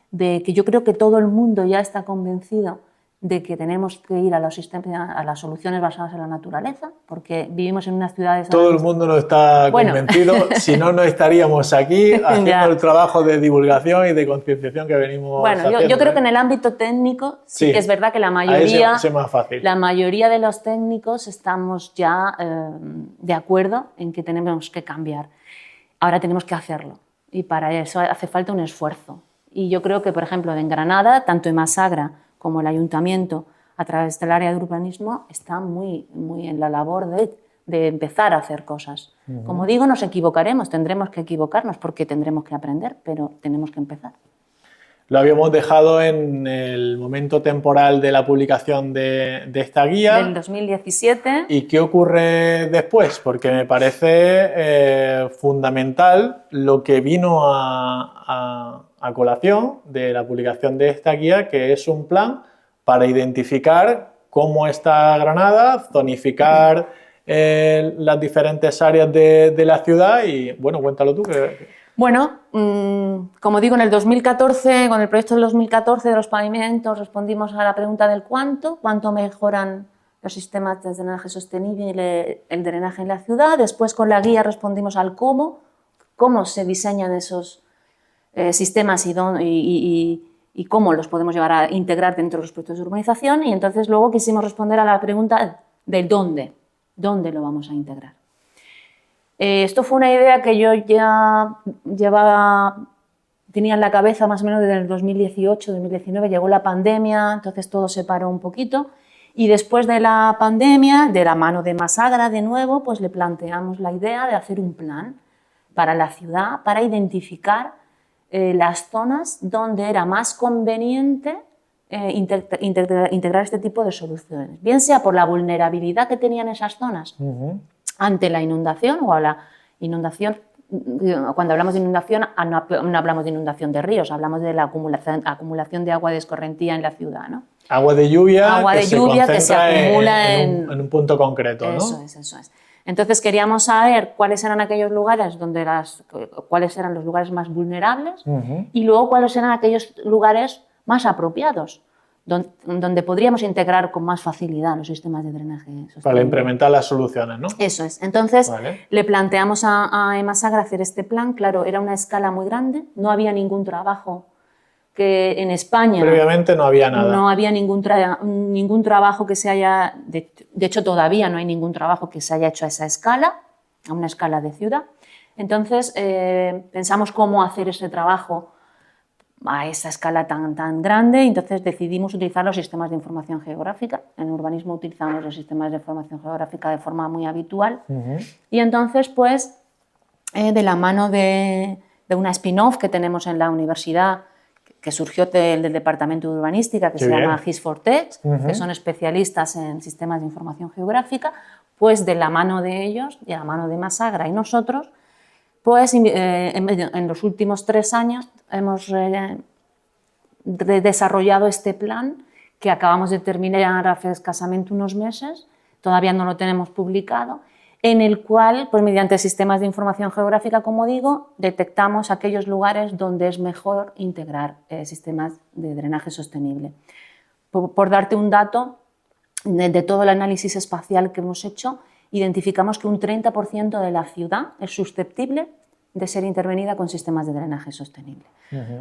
de que yo creo que todo el mundo ya está convencido de que tenemos que ir a las soluciones basadas en la naturaleza, porque vivimos en unas ciudades... Todo el mundo no está convencido, si no, no estaríamos aquí haciendo el trabajo de divulgación y de concienciación que venimos haciendo. Yo creo que en el ámbito técnico sí que es verdad que la mayoría de los técnicos estamos ya de acuerdo en que tenemos que cambiar. Ahora tenemos que hacerlo, y para eso hace falta un esfuerzo. Y yo creo que, por ejemplo, en Granada, tanto Emasagra como el Ayuntamiento, a través del área de urbanismo, está muy en la labor de empezar a hacer cosas. Como digo, nos equivocaremos, tendremos que equivocarnos porque tendremos que aprender, pero tenemos que empezar. Lo habíamos dejado en el momento temporal de la publicación de esta guía. Del 2017. ¿Y qué ocurre después? Porque me parece fundamental lo que vino a colación de la publicación de esta guía, que es un plan para identificar cómo está Granada, zonificar las diferentes áreas de la ciudad y, bueno, cuéntalo tú. Bueno, como digo, en el 2014, con el proyecto del 2014 de los pavimentos, respondimos a la pregunta del cuánto mejoran los sistemas de drenaje sostenible y el drenaje en la ciudad. Después, con la guía, respondimos al cómo se diseñan esos sistemas y cómo los podemos llevar a integrar dentro de los proyectos de urbanización, y entonces luego quisimos responder a la pregunta del dónde lo vamos a integrar. Esto fue una idea que yo ya tenía en la cabeza más o menos desde el 2018-2019, llegó la pandemia, entonces todo se paró un poquito, y después de la pandemia, de la mano de Emasagra de nuevo, pues le planteamos la idea de hacer un plan para la ciudad, para identificar las zonas donde era más conveniente integrar este tipo de soluciones, bien sea por la vulnerabilidad que tenían esas zonas ante la inundación o a la inundación. Cuando hablamos de inundación, no hablamos de inundación de ríos, hablamos de la acumulación de agua de escorrentía en la ciudad, ¿no? Agua de lluvia, que se acumula en un punto concreto, ¿no? Eso es. Entonces queríamos saber cuáles eran aquellos lugares cuáles eran los lugares más vulnerables y luego cuáles eran aquellos lugares más apropiados, donde podríamos integrar con más facilidad los sistemas de drenaje sostenible. Para implementar las soluciones, ¿no? Eso es. Entonces, le planteamos a Emasagra hacer este plan. Claro, era una escala muy grande, no había ningún trabajo que en España... Previamente no había nada. No había ningún trabajo que se haya... De hecho, todavía no hay ningún trabajo que se haya hecho a esa escala, a una escala de ciudad. Entonces, pensamos cómo hacer ese trabajo a esa escala tan grande, entonces decidimos utilizar los sistemas de información geográfica. En urbanismo utilizamos los sistemas de información geográfica de forma muy habitual. Y entonces, pues, de la mano de una spin-off que tenemos en la universidad, que surgió del departamento de urbanística, que se llama GIS4Tech, que son especialistas en sistemas de información geográfica, pues de la mano de ellos, de la mano de Emasagra y nosotros, pues en los últimos 3 años hemos desarrollado este plan que acabamos de terminar hace escasamente unos meses, todavía no lo tenemos publicado, en el cual, pues mediante sistemas de información geográfica, como digo, detectamos aquellos lugares donde es mejor integrar sistemas de drenaje sostenible. Por darte un dato, de todo el análisis espacial que hemos hecho, identificamos que un 30% de la ciudad es susceptible de ser intervenida con sistemas de drenaje sostenible.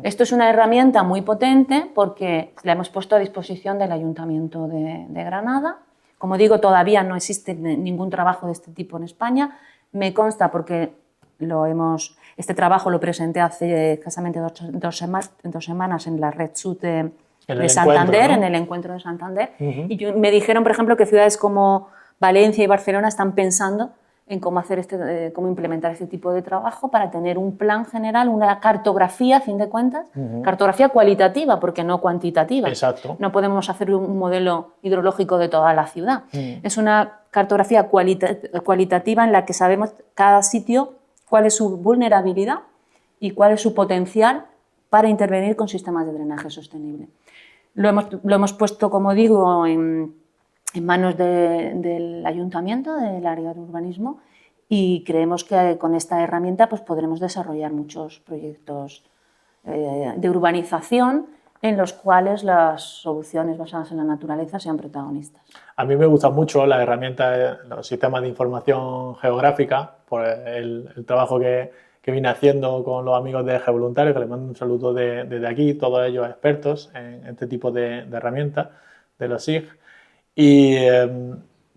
Esto es una herramienta muy potente porque la hemos puesto a disposición del Ayuntamiento de Granada. Como digo, todavía no existe ningún trabajo de este tipo en España. Me consta porque este trabajo lo presenté hace escasamente dos semanas en la Red Sud de Santander, ¿no? En el encuentro de Santander. Y me dijeron, por ejemplo, que ciudades como Valencia y Barcelona están pensando en cómo implementar este tipo de trabajo para tener un plan general, una cartografía, a fin de cuentas, cartografía cualitativa, porque no cuantitativa. Exacto. No podemos hacer un modelo hidrológico de toda la ciudad. Es una cartografía cualitativa en la que sabemos cada sitio cuál es su vulnerabilidad y cuál es su potencial para intervenir con sistemas de drenaje sostenible. Lo hemos puesto, como digo, en manos del ayuntamiento, del área de urbanismo, y creemos que con esta herramienta pues, podremos desarrollar muchos proyectos de urbanización en los cuales las soluciones basadas en la naturaleza sean protagonistas. A mí me gusta mucho la herramienta, los sistemas de información geográfica, por el trabajo que vine haciendo con los amigos de Geovoluntarios, que les mando un saludo desde aquí, todos ellos expertos en este tipo de herramientas de los SIG. ¿Y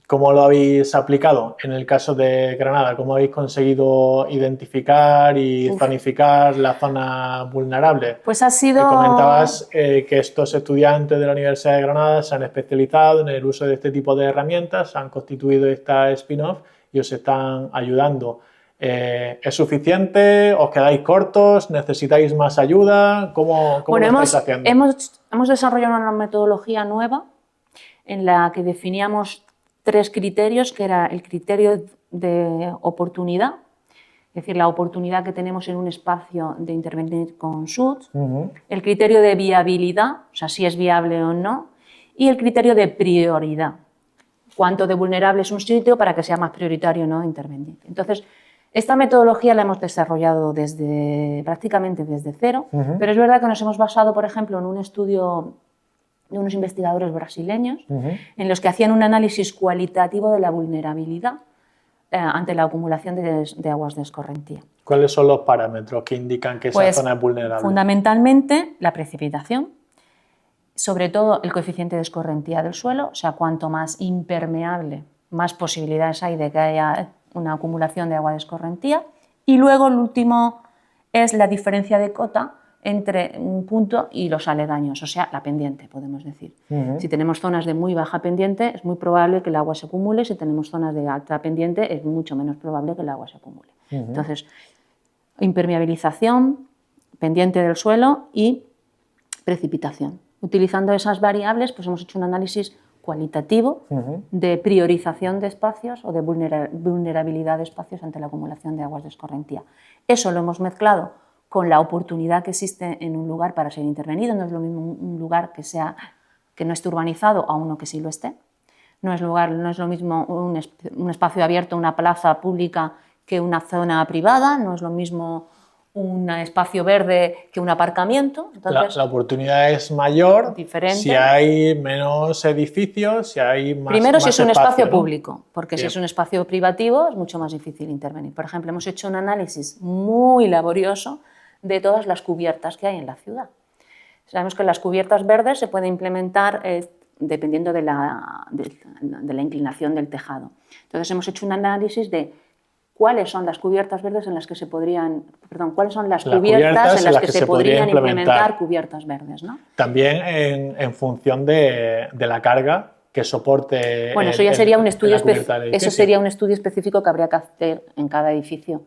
cómo lo habéis aplicado en el caso de Granada? ¿Cómo habéis conseguido identificar y zonificar las zonas vulnerables? Pues ha sido... Comentabas que estos estudiantes de la Universidad de Granada se han especializado en el uso de este tipo de herramientas, han constituido esta spin-off y os están ayudando. ¿Es suficiente? ¿Os quedáis cortos? ¿Necesitáis más ayuda? ¿Cómo lo estáis haciendo? Hemos desarrollado una metodología nueva en la que definíamos 3 criterios, que era el criterio de oportunidad, es decir, la oportunidad que tenemos en un espacio de intervenir con SUD, el criterio de viabilidad, o sea, si es viable o no, y el criterio de prioridad, cuánto de vulnerable es un sitio para que sea más prioritario o no intervenir. Entonces, esta metodología la hemos desarrollado prácticamente desde cero, pero es verdad que nos hemos basado, por ejemplo, en un estudio de unos investigadores brasileños en los que hacían un análisis cualitativo de la vulnerabilidad ante la acumulación de aguas de escorrentía. ¿Cuáles son los parámetros que indican que esa zona es vulnerable? Fundamentalmente la precipitación, sobre todo el coeficiente de escorrentía del suelo, o sea, cuanto más impermeable, más posibilidades hay de que haya una acumulación de agua de escorrentía. Y luego el último es la diferencia de cota entre un punto y los aledaños, o sea, la pendiente, podemos decir. Si tenemos zonas de muy baja pendiente, es muy probable que el agua se acumule. Si tenemos zonas de alta pendiente, es mucho menos probable que el agua se acumule. Entonces, impermeabilización, pendiente del suelo y precipitación. Utilizando esas variables, pues hemos hecho un análisis cualitativo de priorización de espacios o de vulnerabilidad de espacios ante la acumulación de aguas de escorrentía. Eso lo hemos mezclado con la oportunidad que existe en un lugar para ser intervenido. No es lo mismo un lugar que no esté urbanizado a uno que sí lo esté. No es lo mismo un espacio abierto, una plaza pública, que una zona privada. No es lo mismo un espacio verde que un aparcamiento. Entonces, la oportunidad es mayor diferente. Si hay menos edificios, si hay más Primero, si es un espacio, ¿no? público, porque si es un espacio privativo es mucho más difícil intervenir. Por ejemplo, hemos hecho un análisis muy laborioso de todas las cubiertas que hay en la ciudad. Sabemos que las cubiertas verdes se pueden implementar dependiendo de la inclinación del tejado. Entonces, hemos hecho un análisis de cuáles son las cubiertas verdes en las que se podrían, cuáles son las cubiertas en las que se podrían implementar cubiertas verdes, ¿no? También en función de la carga que soporte. Bueno, eso ya sería un estudio específico que habría que hacer en cada edificio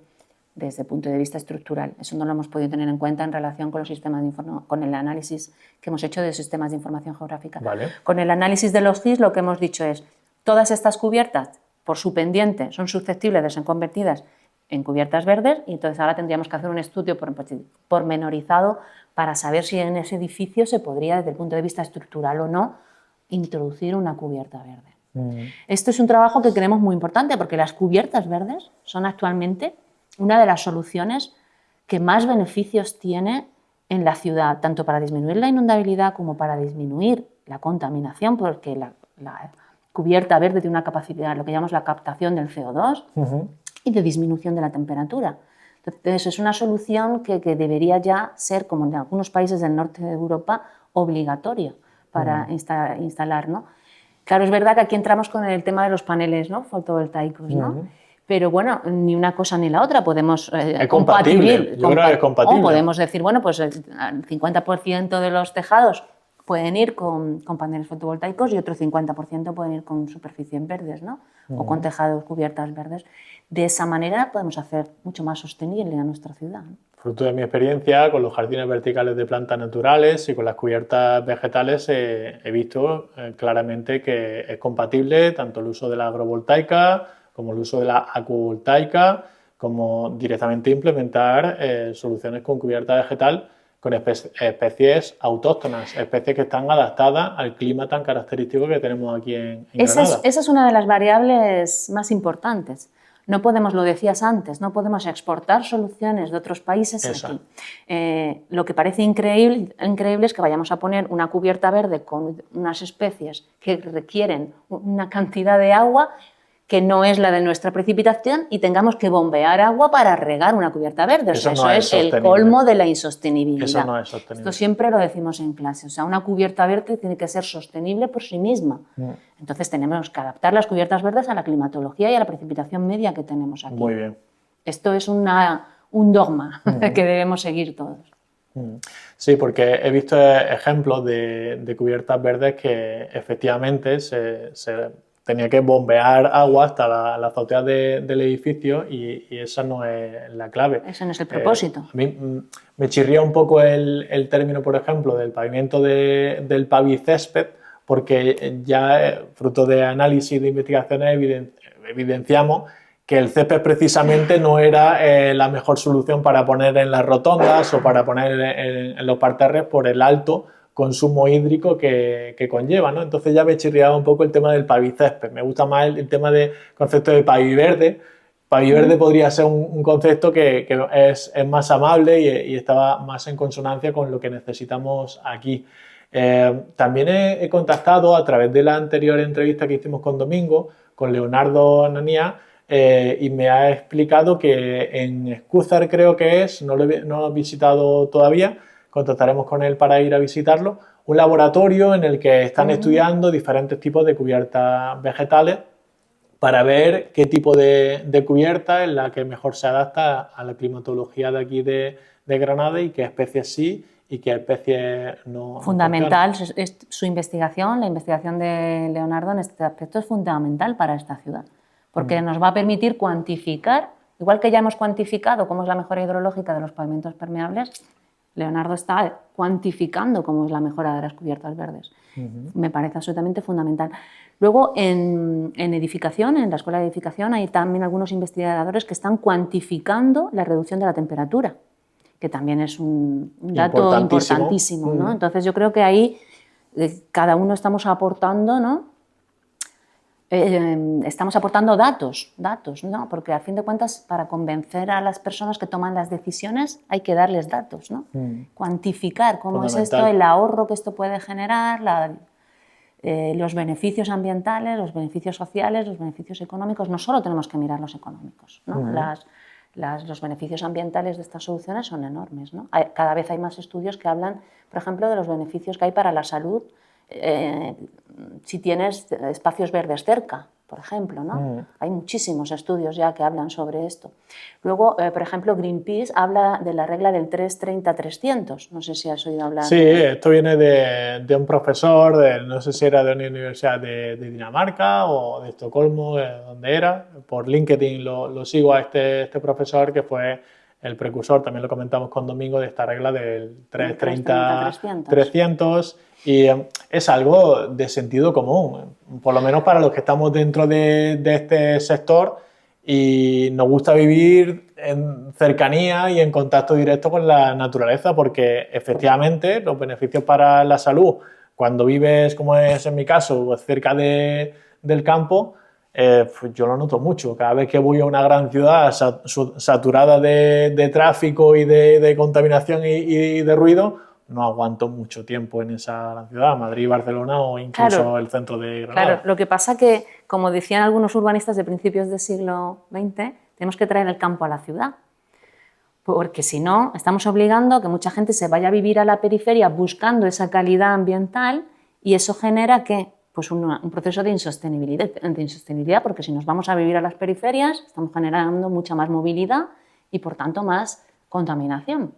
desde el punto de vista estructural. Eso no lo hemos podido tener en cuenta en relación con los sistemas con el análisis que hemos hecho de sistemas de información geográfica. Vale. Con el análisis de los GIS lo que hemos dicho es todas estas cubiertas por su pendiente son susceptibles de ser convertidas en cubiertas verdes, y entonces ahora tendríamos que hacer un estudio pormenorizado para saber si en ese edificio se podría, desde el punto de vista estructural o no, introducir una cubierta verde. Esto es un trabajo que creemos muy importante porque las cubiertas verdes son actualmente una de las soluciones que más beneficios tiene en la ciudad, tanto para disminuir la inundabilidad como para disminuir la contaminación, porque la cubierta verde tiene una capacidad, lo que llamamos la captación del CO2 y de disminución de la temperatura. Entonces, es una solución que debería ya ser, como en algunos países del norte de Europa, obligatoria para instalar, ¿no? Claro, es verdad que aquí entramos con el tema de los paneles, ¿no?, fotovoltaicos, ¿no? Pero bueno, ni una cosa ni la otra podemos es compatible. Yo creo que es compatible. O podemos decir, bueno, pues el 50% de los tejados pueden ir con paneles fotovoltaicos y otro 50% pueden ir con superficies verdes, ¿no? O con tejados, cubiertas verdes. De esa manera podemos hacer mucho más sostenible a nuestra ciudad, ¿no? Fruto de mi experiencia con los jardines verticales de plantas naturales y con las cubiertas vegetales, he visto claramente que es compatible tanto el uso de la agrovoltaica como el uso de la acuavoltaica, como directamente implementar soluciones con cubierta vegetal con especies autóctonas, especies que están adaptadas al clima tan característico que tenemos aquí en Granada. Esa es una de las variables más importantes. No podemos, lo decías antes, no podemos exportar soluciones de otros países aquí. Lo que parece increíble es que vayamos a poner una cubierta verde con unas especies que requieren una cantidad de agua que no es la de nuestra precipitación y tengamos que bombear agua para regar una cubierta verde. Eso es el colmo de la insostenibilidad. Eso no es sostenible. Esto siempre lo decimos en clase. O sea, una cubierta verde tiene que ser sostenible por sí misma. Entonces tenemos que adaptar las cubiertas verdes a la climatología y a la precipitación media que tenemos aquí. Muy bien. Esto es un dogma que debemos seguir todos. Sí, porque he visto ejemplos de cubiertas verdes que efectivamente se tenía que bombear agua hasta la azotea del edificio y esa no es la clave. Eso no es el propósito. A mí me chirría un poco el término, por ejemplo, del pavimento del pavicésped, porque ya fruto de análisis de investigaciones evidenciamos que el césped precisamente no era la mejor solución para poner en las rotondas o para poner en los parterres por el alto consumo hídrico que conlleva, ¿no? Entonces ya me chirriaba un poco el tema del pavicésped. Me gusta más el tema del concepto de paviverde. Paviverde podría ser un concepto que es más amable y estaba más en consonancia con lo que necesitamos aquí. También he contactado a través de la anterior entrevista que hicimos con Domingo, con Leonardo Nanía, y me ha explicado que en Escúzar, creo que es, no lo he visitado todavía, contactaremos con él para ir a visitarlo, un laboratorio en el que están estudiando diferentes tipos de cubiertas vegetales para ver qué tipo de cubierta es la que mejor se adapta a la climatología de aquí de Granada y qué especies sí y qué especies no. Fundamental, es su investigación, la investigación de Leonardo en este aspecto es fundamental para esta ciudad, porque nos va a permitir cuantificar, igual que ya hemos cuantificado cómo es la mejora hidrológica de los pavimentos permeables, Leonardo está cuantificando cómo es la mejora de las cubiertas verdes. Me parece absolutamente fundamental. Luego, en edificación, en la escuela de edificación, hay también algunos investigadores que están cuantificando la reducción de la temperatura, que también es un dato importantísimo, ¿no? Entonces, yo creo que ahí cada uno estamos aportando, ¿no? Estamos aportando datos, ¿no? Porque al fin de cuentas, para convencer a las personas que toman las decisiones hay que darles datos, ¿no? Cuantificar cómo es esto, el ahorro que esto puede generar, los beneficios ambientales, los beneficios sociales, los beneficios económicos. No solo tenemos que mirar los económicos, ¿no? Los beneficios ambientales de estas soluciones son enormes, ¿no? Cada vez hay más estudios que hablan, por ejemplo, de los beneficios que hay para la salud si tienes espacios verdes cerca, por ejemplo, ¿no? Hay muchísimos estudios ya que hablan sobre esto. Luego, por ejemplo, Greenpeace habla de la regla del 3-30-300. No sé si has oído hablar. Sí, esto viene de un profesor, no sé si era de una universidad de Dinamarca o de Estocolmo, donde era. Por LinkedIn lo sigo a este profesor que fue el precursor, también lo comentamos con Domingo, de esta regla del 3-30-300. Y es algo de sentido común, por lo menos para los que estamos dentro de este sector y nos gusta vivir en cercanía y en contacto directo con la naturaleza, porque efectivamente los beneficios para la salud, cuando vives, como es en mi caso, cerca del campo, pues yo lo noto mucho. Cada vez que voy a una gran ciudad saturada de tráfico y de contaminación y de ruido, no aguanto mucho tiempo en esa gran ciudad, Madrid, Barcelona o incluso el centro de Granada. Claro, lo que pasa que, como decían algunos urbanistas de principios del siglo XX, tenemos que traer el campo a la ciudad, porque si no, estamos obligando a que mucha gente se vaya a vivir a la periferia buscando esa calidad ambiental y eso genera ¿qué? Pues un proceso de insostenibilidad, porque si nos vamos a vivir a las periferias, estamos generando mucha más movilidad y, por tanto, más contaminación.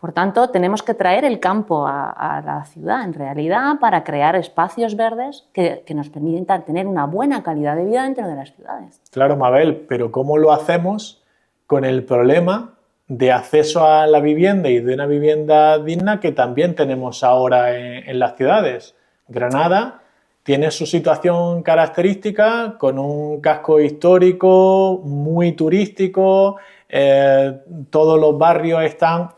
Por tanto, tenemos que traer el campo a la ciudad, en realidad, para crear espacios verdes que nos permitan tener una buena calidad de vida dentro de las ciudades. Claro, Mabel, pero ¿cómo lo hacemos con el problema de acceso a la vivienda y de una vivienda digna que también tenemos ahora en las ciudades? Granada tiene su situación característica, con un casco histórico muy turístico, todos los barrios están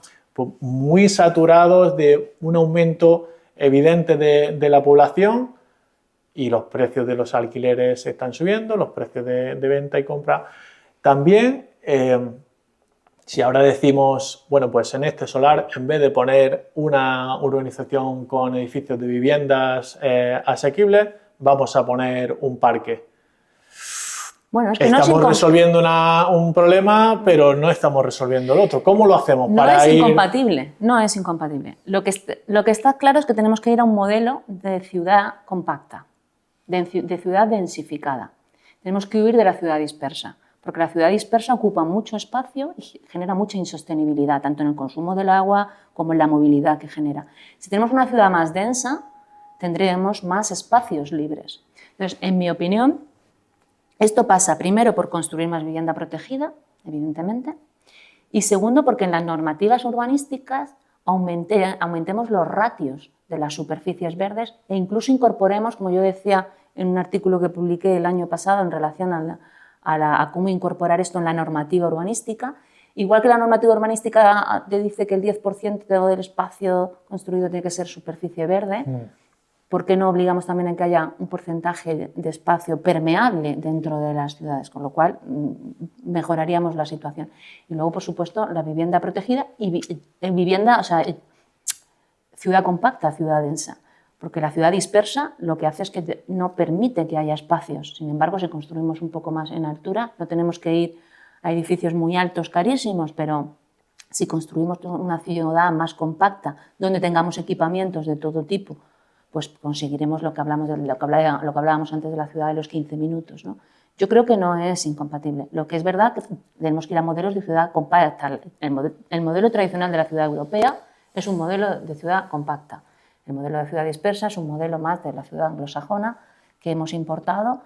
muy saturados de un aumento evidente de la población y los precios de los alquileres están subiendo, los precios de venta y compra también. Si ahora decimos, bueno, pues en este solar, en vez de poner una urbanización con edificios de viviendas asequibles, vamos a poner un parque. Bueno, es que estamos resolviendo un problema, pero no estamos resolviendo el otro. ¿Cómo lo hacemos? No es incompatible, no es incompatible. Lo que está claro es que tenemos que ir a un modelo de ciudad compacta, de ciudad densificada. Tenemos que huir de la ciudad dispersa, porque la ciudad dispersa ocupa mucho espacio y genera mucha insostenibilidad, tanto en el consumo del agua como en la movilidad que genera. Si tenemos una ciudad más densa, tendremos más espacios libres. Entonces, en mi opinión, esto pasa primero por construir más vivienda protegida, evidentemente, y segundo porque en las normativas urbanísticas aumentemos los ratios de las superficies verdes e incluso incorporemos, como yo decía en un artículo que publiqué el año pasado en relación a cómo incorporar esto en la normativa urbanística, igual que la normativa urbanística te dice que el 10% del espacio construido tiene que ser superficie verde, ¿por qué no obligamos también a que haya un porcentaje de espacio permeable dentro de las ciudades? Con lo cual mejoraríamos la situación. Y luego, por supuesto, la vivienda protegida y vivienda, o sea, ciudad compacta, ciudad densa. Porque la ciudad dispersa lo que hace es que no permite que haya espacios. Sin embargo, si construimos un poco más en altura, no tenemos que ir a edificios muy altos, carísimos, pero si construimos una ciudad más compacta, donde tengamos equipamientos de todo tipo, pues conseguiremos lo que hablábamos antes de la ciudad de los 15 minutos, ¿no? Yo creo que no es incompatible. Lo que es verdad que tenemos que ir a modelos de ciudad compacta. El modelo tradicional de la ciudad europea es un modelo de ciudad compacta. El modelo de ciudad dispersa es un modelo más de la ciudad anglosajona que hemos importado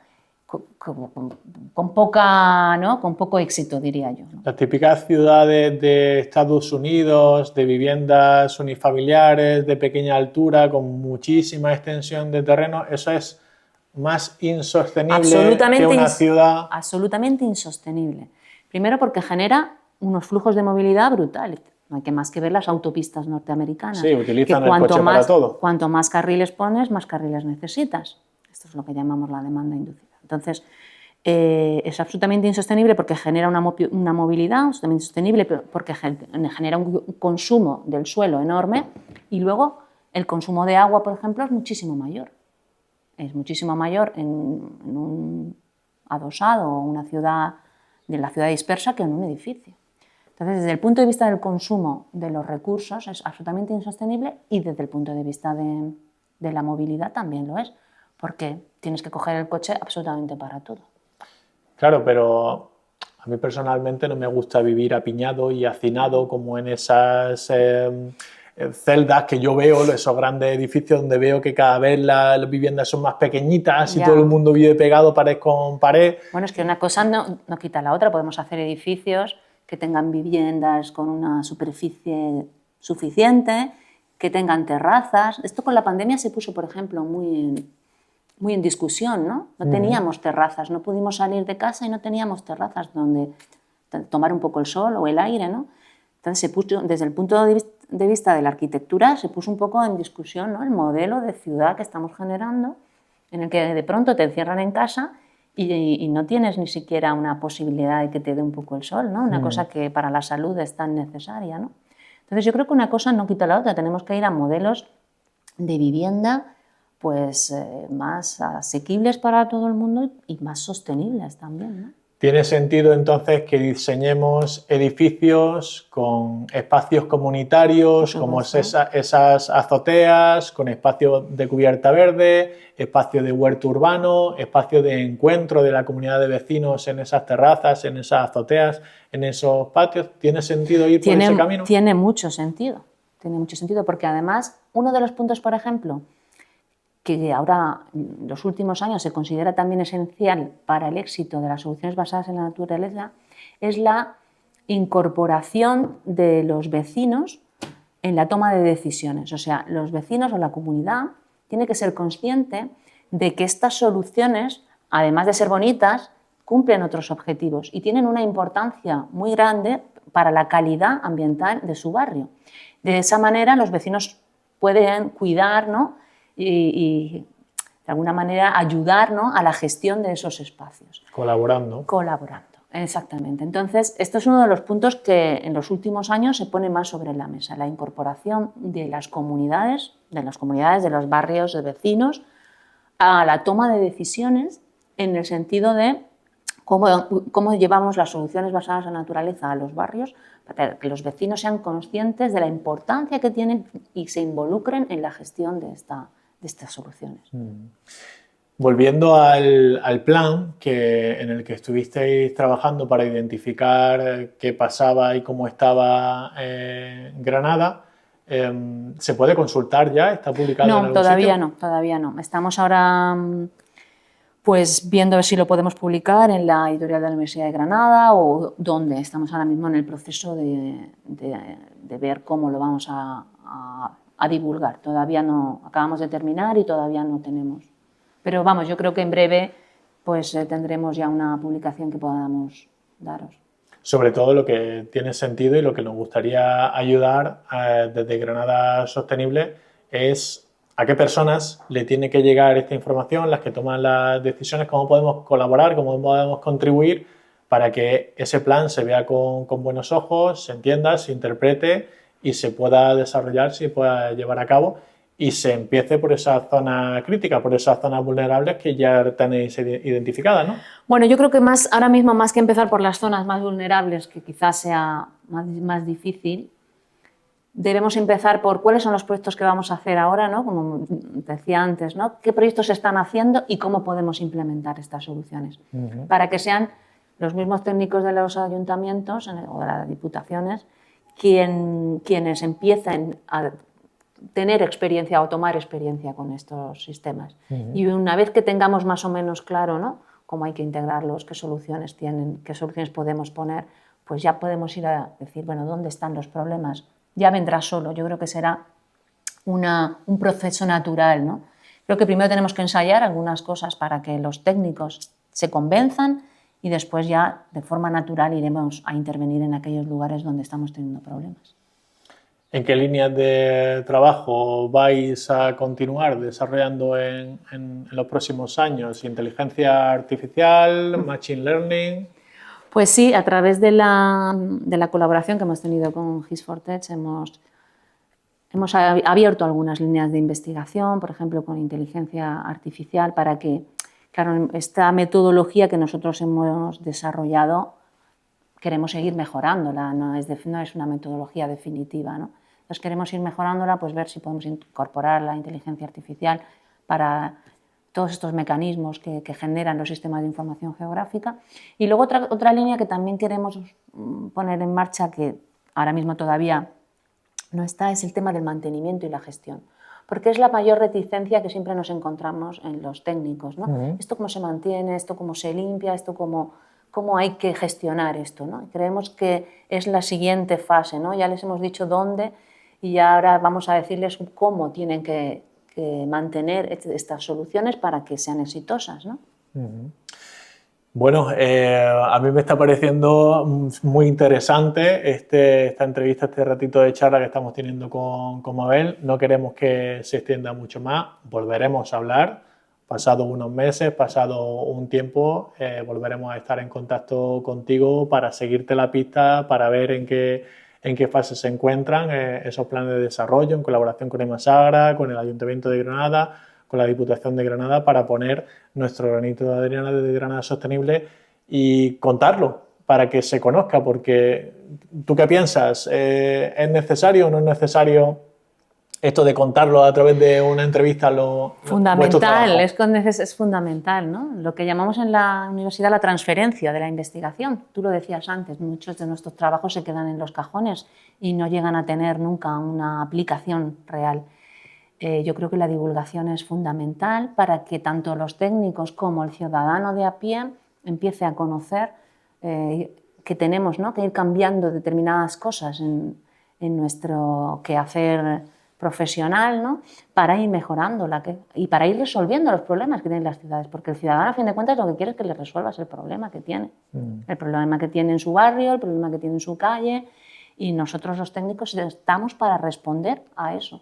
con poca, ¿no? Con poco éxito, diría yo, ¿no? Las típicas ciudades de Estados Unidos, de viviendas unifamiliares de pequeña altura, con muchísima extensión de terreno, eso es más insostenible que una ciudad. Absolutamente insostenible. Primero porque genera unos flujos de movilidad brutales. No hay que más que ver las autopistas norteamericanas. Sí, utilizan el coche para todo. Cuanto más carriles pones, más carriles necesitas. Esto es lo que llamamos la demanda inducida. Entonces, es absolutamente insostenible porque genera una movilidad, absolutamente insostenible porque genera un consumo del suelo enorme y luego el consumo de agua, por ejemplo, es muchísimo mayor. Es muchísimo mayor en un adosado o una ciudad, de la ciudad dispersa, que en un edificio. Entonces, desde el punto de vista del consumo de los recursos es absolutamente insostenible y desde el punto de vista de la movilidad también lo es, porque tienes que coger el coche absolutamente para todo. Claro, pero a mí personalmente no me gusta vivir apiñado y hacinado como en esas celdas que yo veo, esos grandes edificios donde veo que cada vez las viviendas son más pequeñitas y todo el mundo vive pegado pared con pared. Bueno, es que una cosa no quita la otra. Podemos hacer edificios que tengan viviendas con una superficie suficiente, que tengan terrazas. Esto con la pandemia se puso, por ejemplo, muy en discusión, ¿no? No teníamos terrazas, no pudimos salir de casa y no teníamos terrazas donde tomar un poco el sol o el aire, ¿no? Entonces se puso, desde el punto de vista de la arquitectura, se puso un poco en discusión, ¿no? El modelo de ciudad que estamos generando, en el que de pronto te encierran en casa y no tienes ni siquiera una posibilidad de que te dé un poco el sol, ¿no? Una cosa que para la salud es tan necesaria, ¿no? Entonces yo creo que una cosa no quita la otra, tenemos que ir a modelos de vivienda pues más asequibles para todo el mundo y más sostenibles también, ¿no? ¿Tiene sentido entonces que diseñemos edificios con espacios comunitarios, como esas azoteas, con espacio de cubierta verde, espacio de huerto urbano, espacio de encuentro de la comunidad de vecinos en esas terrazas, en esas azoteas, en esos patios? ¿Tiene sentido ir por ese camino? Tiene mucho sentido porque además uno de los puntos, por ejemplo, que ahora en los últimos años se considera también esencial para el éxito de las soluciones basadas en la naturaleza, es la incorporación de los vecinos en la toma de decisiones. O sea, los vecinos o la comunidad tiene que ser consciente de que estas soluciones, además de ser bonitas, cumplen otros objetivos y tienen una importancia muy grande para la calidad ambiental de su barrio. De esa manera los vecinos pueden cuidar, ¿no? y de alguna manera ayudar, ¿no? a la gestión de esos espacios. Colaborando, exactamente. Entonces, esto es uno de los puntos que en los últimos años se pone más sobre la mesa, la incorporación de las comunidades, de los barrios de vecinos, a la toma de decisiones en el sentido de cómo llevamos las soluciones basadas en la naturaleza a los barrios, para que los vecinos sean conscientes de la importancia que tienen y se involucren en la gestión de estas soluciones. Volviendo al plan en el que estuvisteis trabajando para identificar qué pasaba y cómo estaba Granada, ¿se puede consultar ya? ¿Está publicado en algún sitio? No, todavía no. Estamos ahora pues viendo si lo podemos publicar en la editorial de la Universidad de Granada o dónde. Estamos ahora mismo en el proceso de ver cómo lo vamos a divulgar. Todavía no, acabamos de terminar y todavía no tenemos. Pero vamos, yo creo que en breve pues tendremos ya una publicación que podamos daros. Sobre todo lo que tiene sentido y lo que nos gustaría ayudar desde Granada Sostenible es a qué personas le tiene que llegar esta información, las que toman las decisiones, cómo podemos colaborar, cómo podemos contribuir para que ese plan se vea con buenos ojos, se entienda, se interprete y se pueda desarrollar, se pueda llevar a cabo y se empiece por esa zona crítica, por esas zonas vulnerables que ya tenéis identificadas, ¿no? Bueno, yo creo que ahora mismo, más que empezar por las zonas más vulnerables, que quizás sea más difícil, debemos empezar por cuáles son los proyectos que vamos a hacer ahora, ¿no? Como decía antes, ¿no? ¿Qué proyectos se están haciendo y cómo podemos implementar estas soluciones? Para que sean los mismos técnicos de los ayuntamientos o de las diputaciones quienes empiecen a tener experiencia o tomar experiencia con estos sistemas. Y una vez que tengamos más o menos claro, ¿no? cómo hay que integrarlos, qué soluciones tienen, qué soluciones podemos poner, pues ya podemos ir a decir, bueno, ¿dónde están los problemas? Ya vendrá solo, yo creo que será un proceso natural, ¿no? Creo que primero tenemos que ensayar algunas cosas para que los técnicos se convenzan y después ya de forma natural iremos a intervenir en aquellos lugares donde estamos teniendo problemas. ¿En qué líneas de trabajo vais a continuar desarrollando en los próximos años? ¿Inteligencia artificial, machine learning? Pues sí, a través de la colaboración que hemos tenido con His4Tech hemos abierto algunas líneas de investigación, por ejemplo, con inteligencia artificial, para que, claro, esta metodología que nosotros hemos desarrollado queremos seguir mejorándola, no es una metodología definitiva, ¿no? Entonces queremos ir mejorándola, pues ver si podemos incorporar la inteligencia artificial para todos estos mecanismos que generan los sistemas de información geográfica. Y luego otra línea que también queremos poner en marcha, que ahora mismo todavía no está, es el tema del mantenimiento y la gestión, porque es la mayor reticencia que siempre nos encontramos en los técnicos, ¿no? Esto cómo se mantiene, esto cómo se limpia, esto cómo hay que gestionar esto, ¿no? Creemos que es la siguiente fase, ¿no? Ya les hemos dicho dónde y ahora vamos a decirles cómo tienen que mantener estas soluciones para que sean exitosas, ¿no? Bueno, a mí me está pareciendo muy interesante esta entrevista, este ratito de charla que estamos teniendo con Mabel. No queremos que se extienda mucho más, volveremos a hablar. Pasado unos meses, pasado un tiempo, volveremos a estar en contacto contigo para seguirte la pista, para ver en qué fase se encuentran esos planes de desarrollo en colaboración con Emasagra, con el Ayuntamiento de Granada, con la Diputación de Granada, para poner nuestro granito de arena de Granada Sostenible y contarlo para que se conozca, porque ¿tú qué piensas? ¿Es necesario o no es necesario esto de contarlo a través de una entrevista? Fundamental, es fundamental, ¿no? Lo que llamamos en la universidad la transferencia de la investigación. Tú lo decías antes, muchos de nuestros trabajos se quedan en los cajones y no llegan a tener nunca una aplicación real. Yo creo que la divulgación es fundamental para que tanto los técnicos como el ciudadano de a pie empiece a conocer que tenemos, ¿no?, que ir cambiando determinadas cosas en nuestro quehacer profesional, ¿no?, para ir mejorándola y para ir resolviendo los problemas que tienen las ciudades, porque el ciudadano, a fin de cuentas, lo que quiere es que le resuelvas el problema que tiene, el problema que tiene en su barrio, el problema que tiene en su calle, y nosotros los técnicos estamos para responder a eso.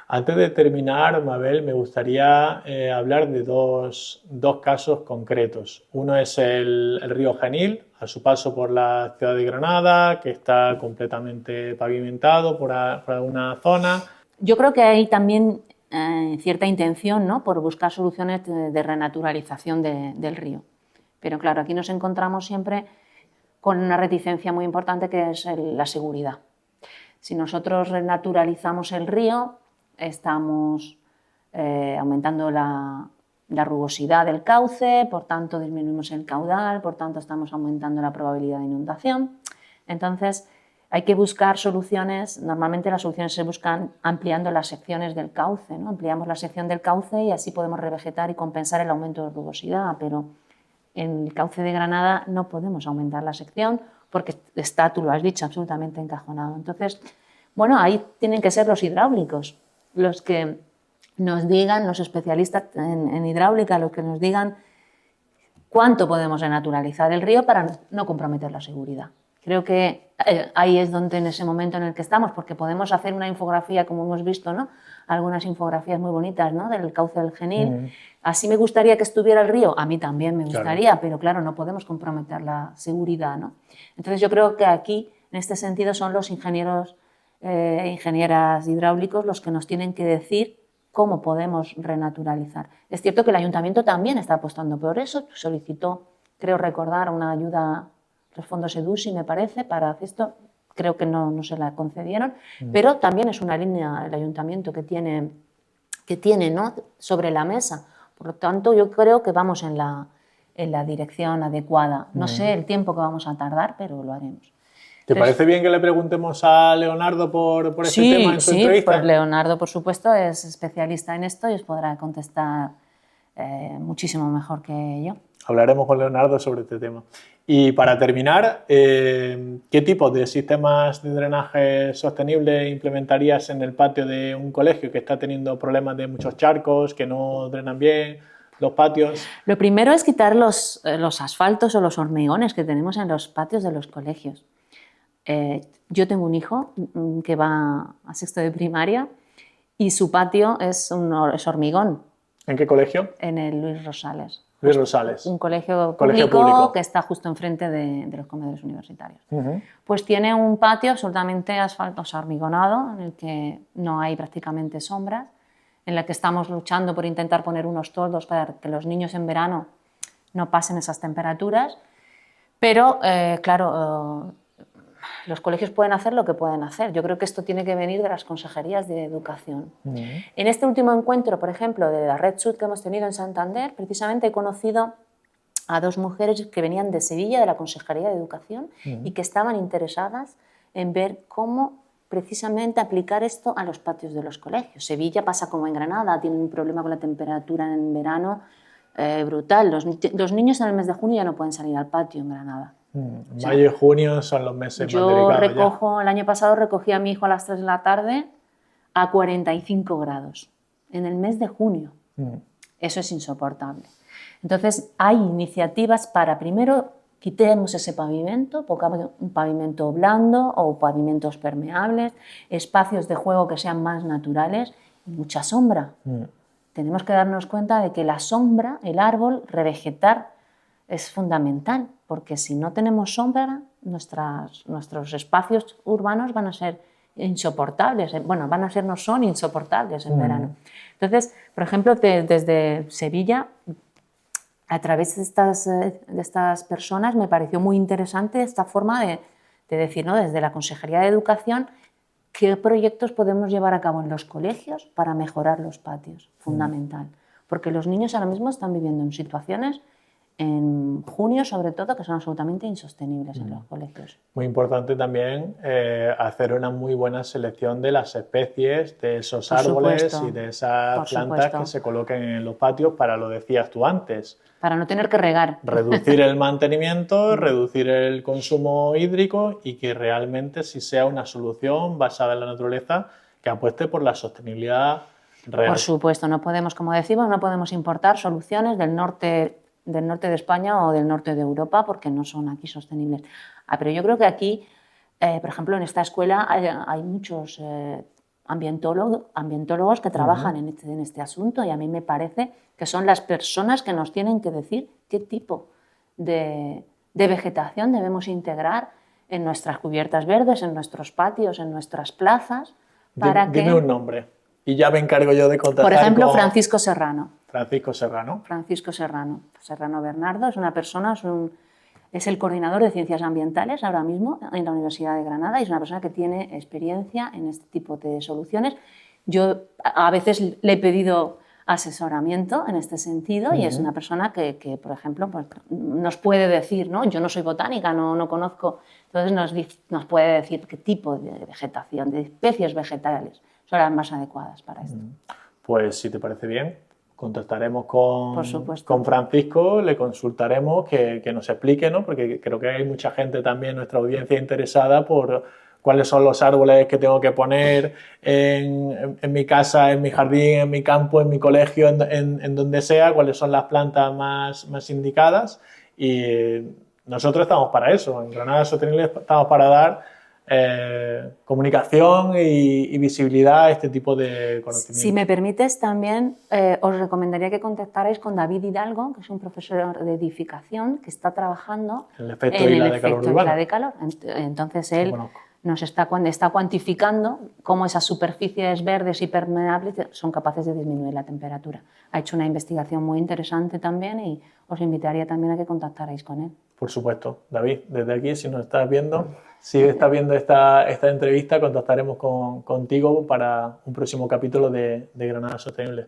Antes de terminar, Mabel, me gustaría hablar de dos casos concretos. Uno es el río Genil, a su paso por la ciudad de Granada, que está completamente pavimentado por alguna zona. Yo creo que hay también cierta intención, ¿no?, por buscar soluciones de renaturalización del río. Pero claro, aquí nos encontramos siempre con una reticencia muy importante, que es la seguridad. Si nosotros renaturalizamos el río, estamos aumentando la rugosidad del cauce, por tanto disminuimos el caudal, por tanto estamos aumentando la probabilidad de inundación. Entonces hay que buscar soluciones. Normalmente las soluciones se buscan ampliando las secciones del cauce, ¿no? Ampliamos la sección del cauce y así podemos revegetar y compensar el aumento de rugosidad, pero en el cauce de Granada no podemos aumentar la sección porque está, tú lo has dicho, absolutamente encajonado. Entonces, bueno, ahí tienen que ser los hidráulicos los que nos digan, los especialistas en hidráulica, los que nos digan cuánto podemos renaturalizar el río para no comprometer la seguridad. Creo que ahí es donde, en ese momento en el que estamos, porque podemos hacer una infografía, como hemos visto, ¿no?, algunas infografías muy bonitas, ¿no?, del cauce del Genil. Así me gustaría que estuviera el río, a mí también me gustaría, claro, pero claro, no podemos comprometer la seguridad, ¿no? Entonces yo creo que aquí, en este sentido, son los ingenieros ingenieras hidráulicos los que nos tienen que decir cómo podemos renaturalizar. Es cierto que el ayuntamiento también está apostando por eso, solicitó, creo recordar, una ayuda, los fondos EDUSI, me parece, para esto. Creo que no se la concedieron, pero también es una línea el ayuntamiento que tiene, ¿no?, sobre la mesa. Por lo tanto, yo creo que vamos en la dirección adecuada. No sé el tiempo que vamos a tardar, pero lo haremos. ¿Te parece bien que le preguntemos a Leonardo por este tema en su entrevista? Sí, pues Leonardo, por supuesto, es especialista en esto y os podrá contestar muchísimo mejor que yo. Hablaremos con Leonardo sobre este tema. Y para terminar, ¿qué tipos de sistemas de drenaje sostenible implementarías en el patio de un colegio que está teniendo problemas de muchos charcos, que no drenan bien los patios? Lo primero es quitar los asfaltos o los hormigones que tenemos en los patios de los colegios. Yo tengo un hijo que va a sexto de primaria y su patio es hormigón. ¿En qué colegio? En el Luis Rosales. Luis Rosales. Un colegio público que está justo enfrente de los comedores universitarios. Pues tiene un patio absolutamente hormigonado, en el que no hay prácticamente sombras, en el que estamos luchando por intentar poner unos toldos para que los niños en verano no pasen esas temperaturas. Pero, claro, los colegios pueden hacer lo que pueden hacer. Yo creo que esto tiene que venir de las consejerías de educación. En este último encuentro, por ejemplo, de la Red Sud que hemos tenido en Santander, precisamente he conocido a dos mujeres que venían de Sevilla, de la Consejería de Educación, y que estaban interesadas en ver cómo precisamente aplicar esto a los patios de los colegios. Sevilla pasa como en Granada, tienen un problema con la temperatura en verano brutal. Los niños en el mes de junio ya no pueden salir al patio en Granada. Mayo y junio son los meses más delicados. El año pasado recogí a mi hijo a las 3 de la tarde a 45 grados, en el mes de junio. Eso es insoportable. Entonces, hay iniciativas para, primero, quitemos ese pavimento, pongamos un pavimento blando o pavimentos permeables, espacios de juego que sean más naturales y mucha sombra. Tenemos que darnos cuenta de que la sombra, el árbol, revegetar, es fundamental, porque si no tenemos sombra, nuestros espacios urbanos van a ser insoportables. Bueno, no son insoportables en verano. Entonces, por ejemplo, desde Sevilla, a través de estas personas, me pareció muy interesante esta forma de decir, ¿no? Desde la Consejería de Educación, qué proyectos podemos llevar a cabo en los colegios para mejorar los patios, fundamental. Porque los niños ahora mismo están viviendo en situaciones, en junio sobre todo, que son absolutamente insostenibles en los colegios. Muy importante también hacer una muy buena selección de las especies, de esos árboles y de esas plantas que se coloquen en los patios, para, lo decías tú antes, para no tener que regar. Reducir el mantenimiento, reducir el consumo hídrico y que realmente sí sea una solución basada en la naturaleza que apueste por la sostenibilidad real. Por supuesto, no podemos, como decimos, no podemos importar soluciones del norte de España o del norte de Europa porque no son aquí sostenibles. Pero yo creo que aquí, por ejemplo, en esta escuela hay muchos ambientólogos que trabajan en este asunto y a mí me parece que son las personas que nos tienen que decir qué tipo de vegetación debemos integrar en nuestras cubiertas verdes, en nuestros patios, en nuestras plazas. Dime un nombre y ya me encargo yo de contactar. Por ejemplo, Francisco Serrano. Francisco Serrano. Francisco Serrano. Serrano Bernardo es una persona, es el coordinador de ciencias ambientales ahora mismo en la Universidad de Granada y es una persona que tiene experiencia en este tipo de soluciones. Yo a veces le he pedido asesoramiento en este sentido y es una persona que por ejemplo, pues, nos puede decir, ¿no? Yo no soy botánica, no conozco, entonces nos puede decir qué tipo de vegetación, de especies vegetales son las más adecuadas para esto. Pues si te parece bien, contactaremos con Francisco, le consultaremos que nos explique, ¿no? Porque creo que hay mucha gente también, nuestra audiencia, interesada por cuáles son los árboles que tengo que poner en mi casa, en mi jardín, en mi campo, en mi colegio, en donde sea, cuáles son las plantas más indicadas. Y nosotros estamos para eso. En Granada Sostenible estamos para dar comunicación y visibilidad a este tipo de conocimientos. Si me permites, también os recomendaría que contactarais con David Hidalgo, que es un profesor de edificación que está trabajando en el efecto isla de calor. Entonces él nos está cuantificando cómo esas superficies verdes y permeables son capaces de disminuir la temperatura. Ha hecho una investigación muy interesante también y os invitaría también a que contactarais con él. Por supuesto. David, desde aquí, si nos estás viendo, si estás viendo esta entrevista, contactaremos contigo para un próximo capítulo de Granada Sostenible.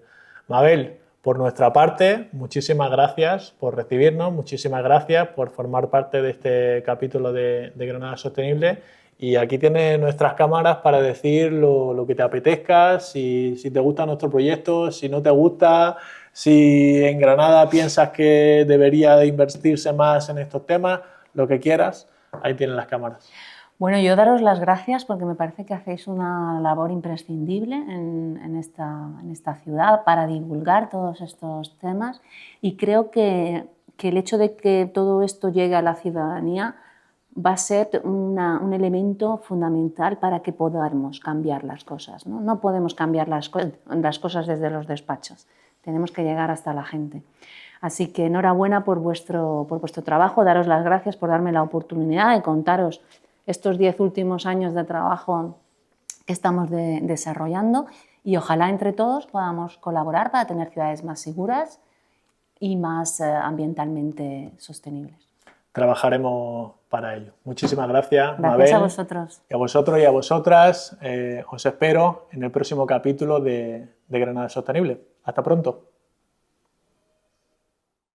Mabel, por nuestra parte, muchísimas gracias por recibirnos, muchísimas gracias por formar parte de este capítulo de Granada Sostenible. Y aquí tienes nuestras cámaras para decir lo que te apetezca, si te gusta nuestro proyecto, si no te gusta, Si en Granada piensas que debería de invertirse más en estos temas, lo que quieras, ahí tienen las cámaras. Bueno, yo daros las gracias porque me parece que hacéis una labor imprescindible en esta ciudad para divulgar todos estos temas, y creo que el hecho de que todo esto llegue a la ciudadanía va a ser un elemento fundamental para que podamos cambiar las cosas, ¿no? No podemos cambiar las cosas desde los despachos, tenemos que llegar hasta la gente. Así que enhorabuena por vuestro trabajo, daros las gracias por darme la oportunidad de contaros estos 10 últimos años de trabajo que estamos desarrollando, y ojalá entre todos podamos colaborar para tener ciudades más seguras y más ambientalmente sostenibles. Trabajaremos para ello. Muchísimas gracias, Gracias Mabel. a vosotros. Y a vosotros y a vosotras. Os espero en el próximo capítulo de Granada Sostenible. Hasta pronto.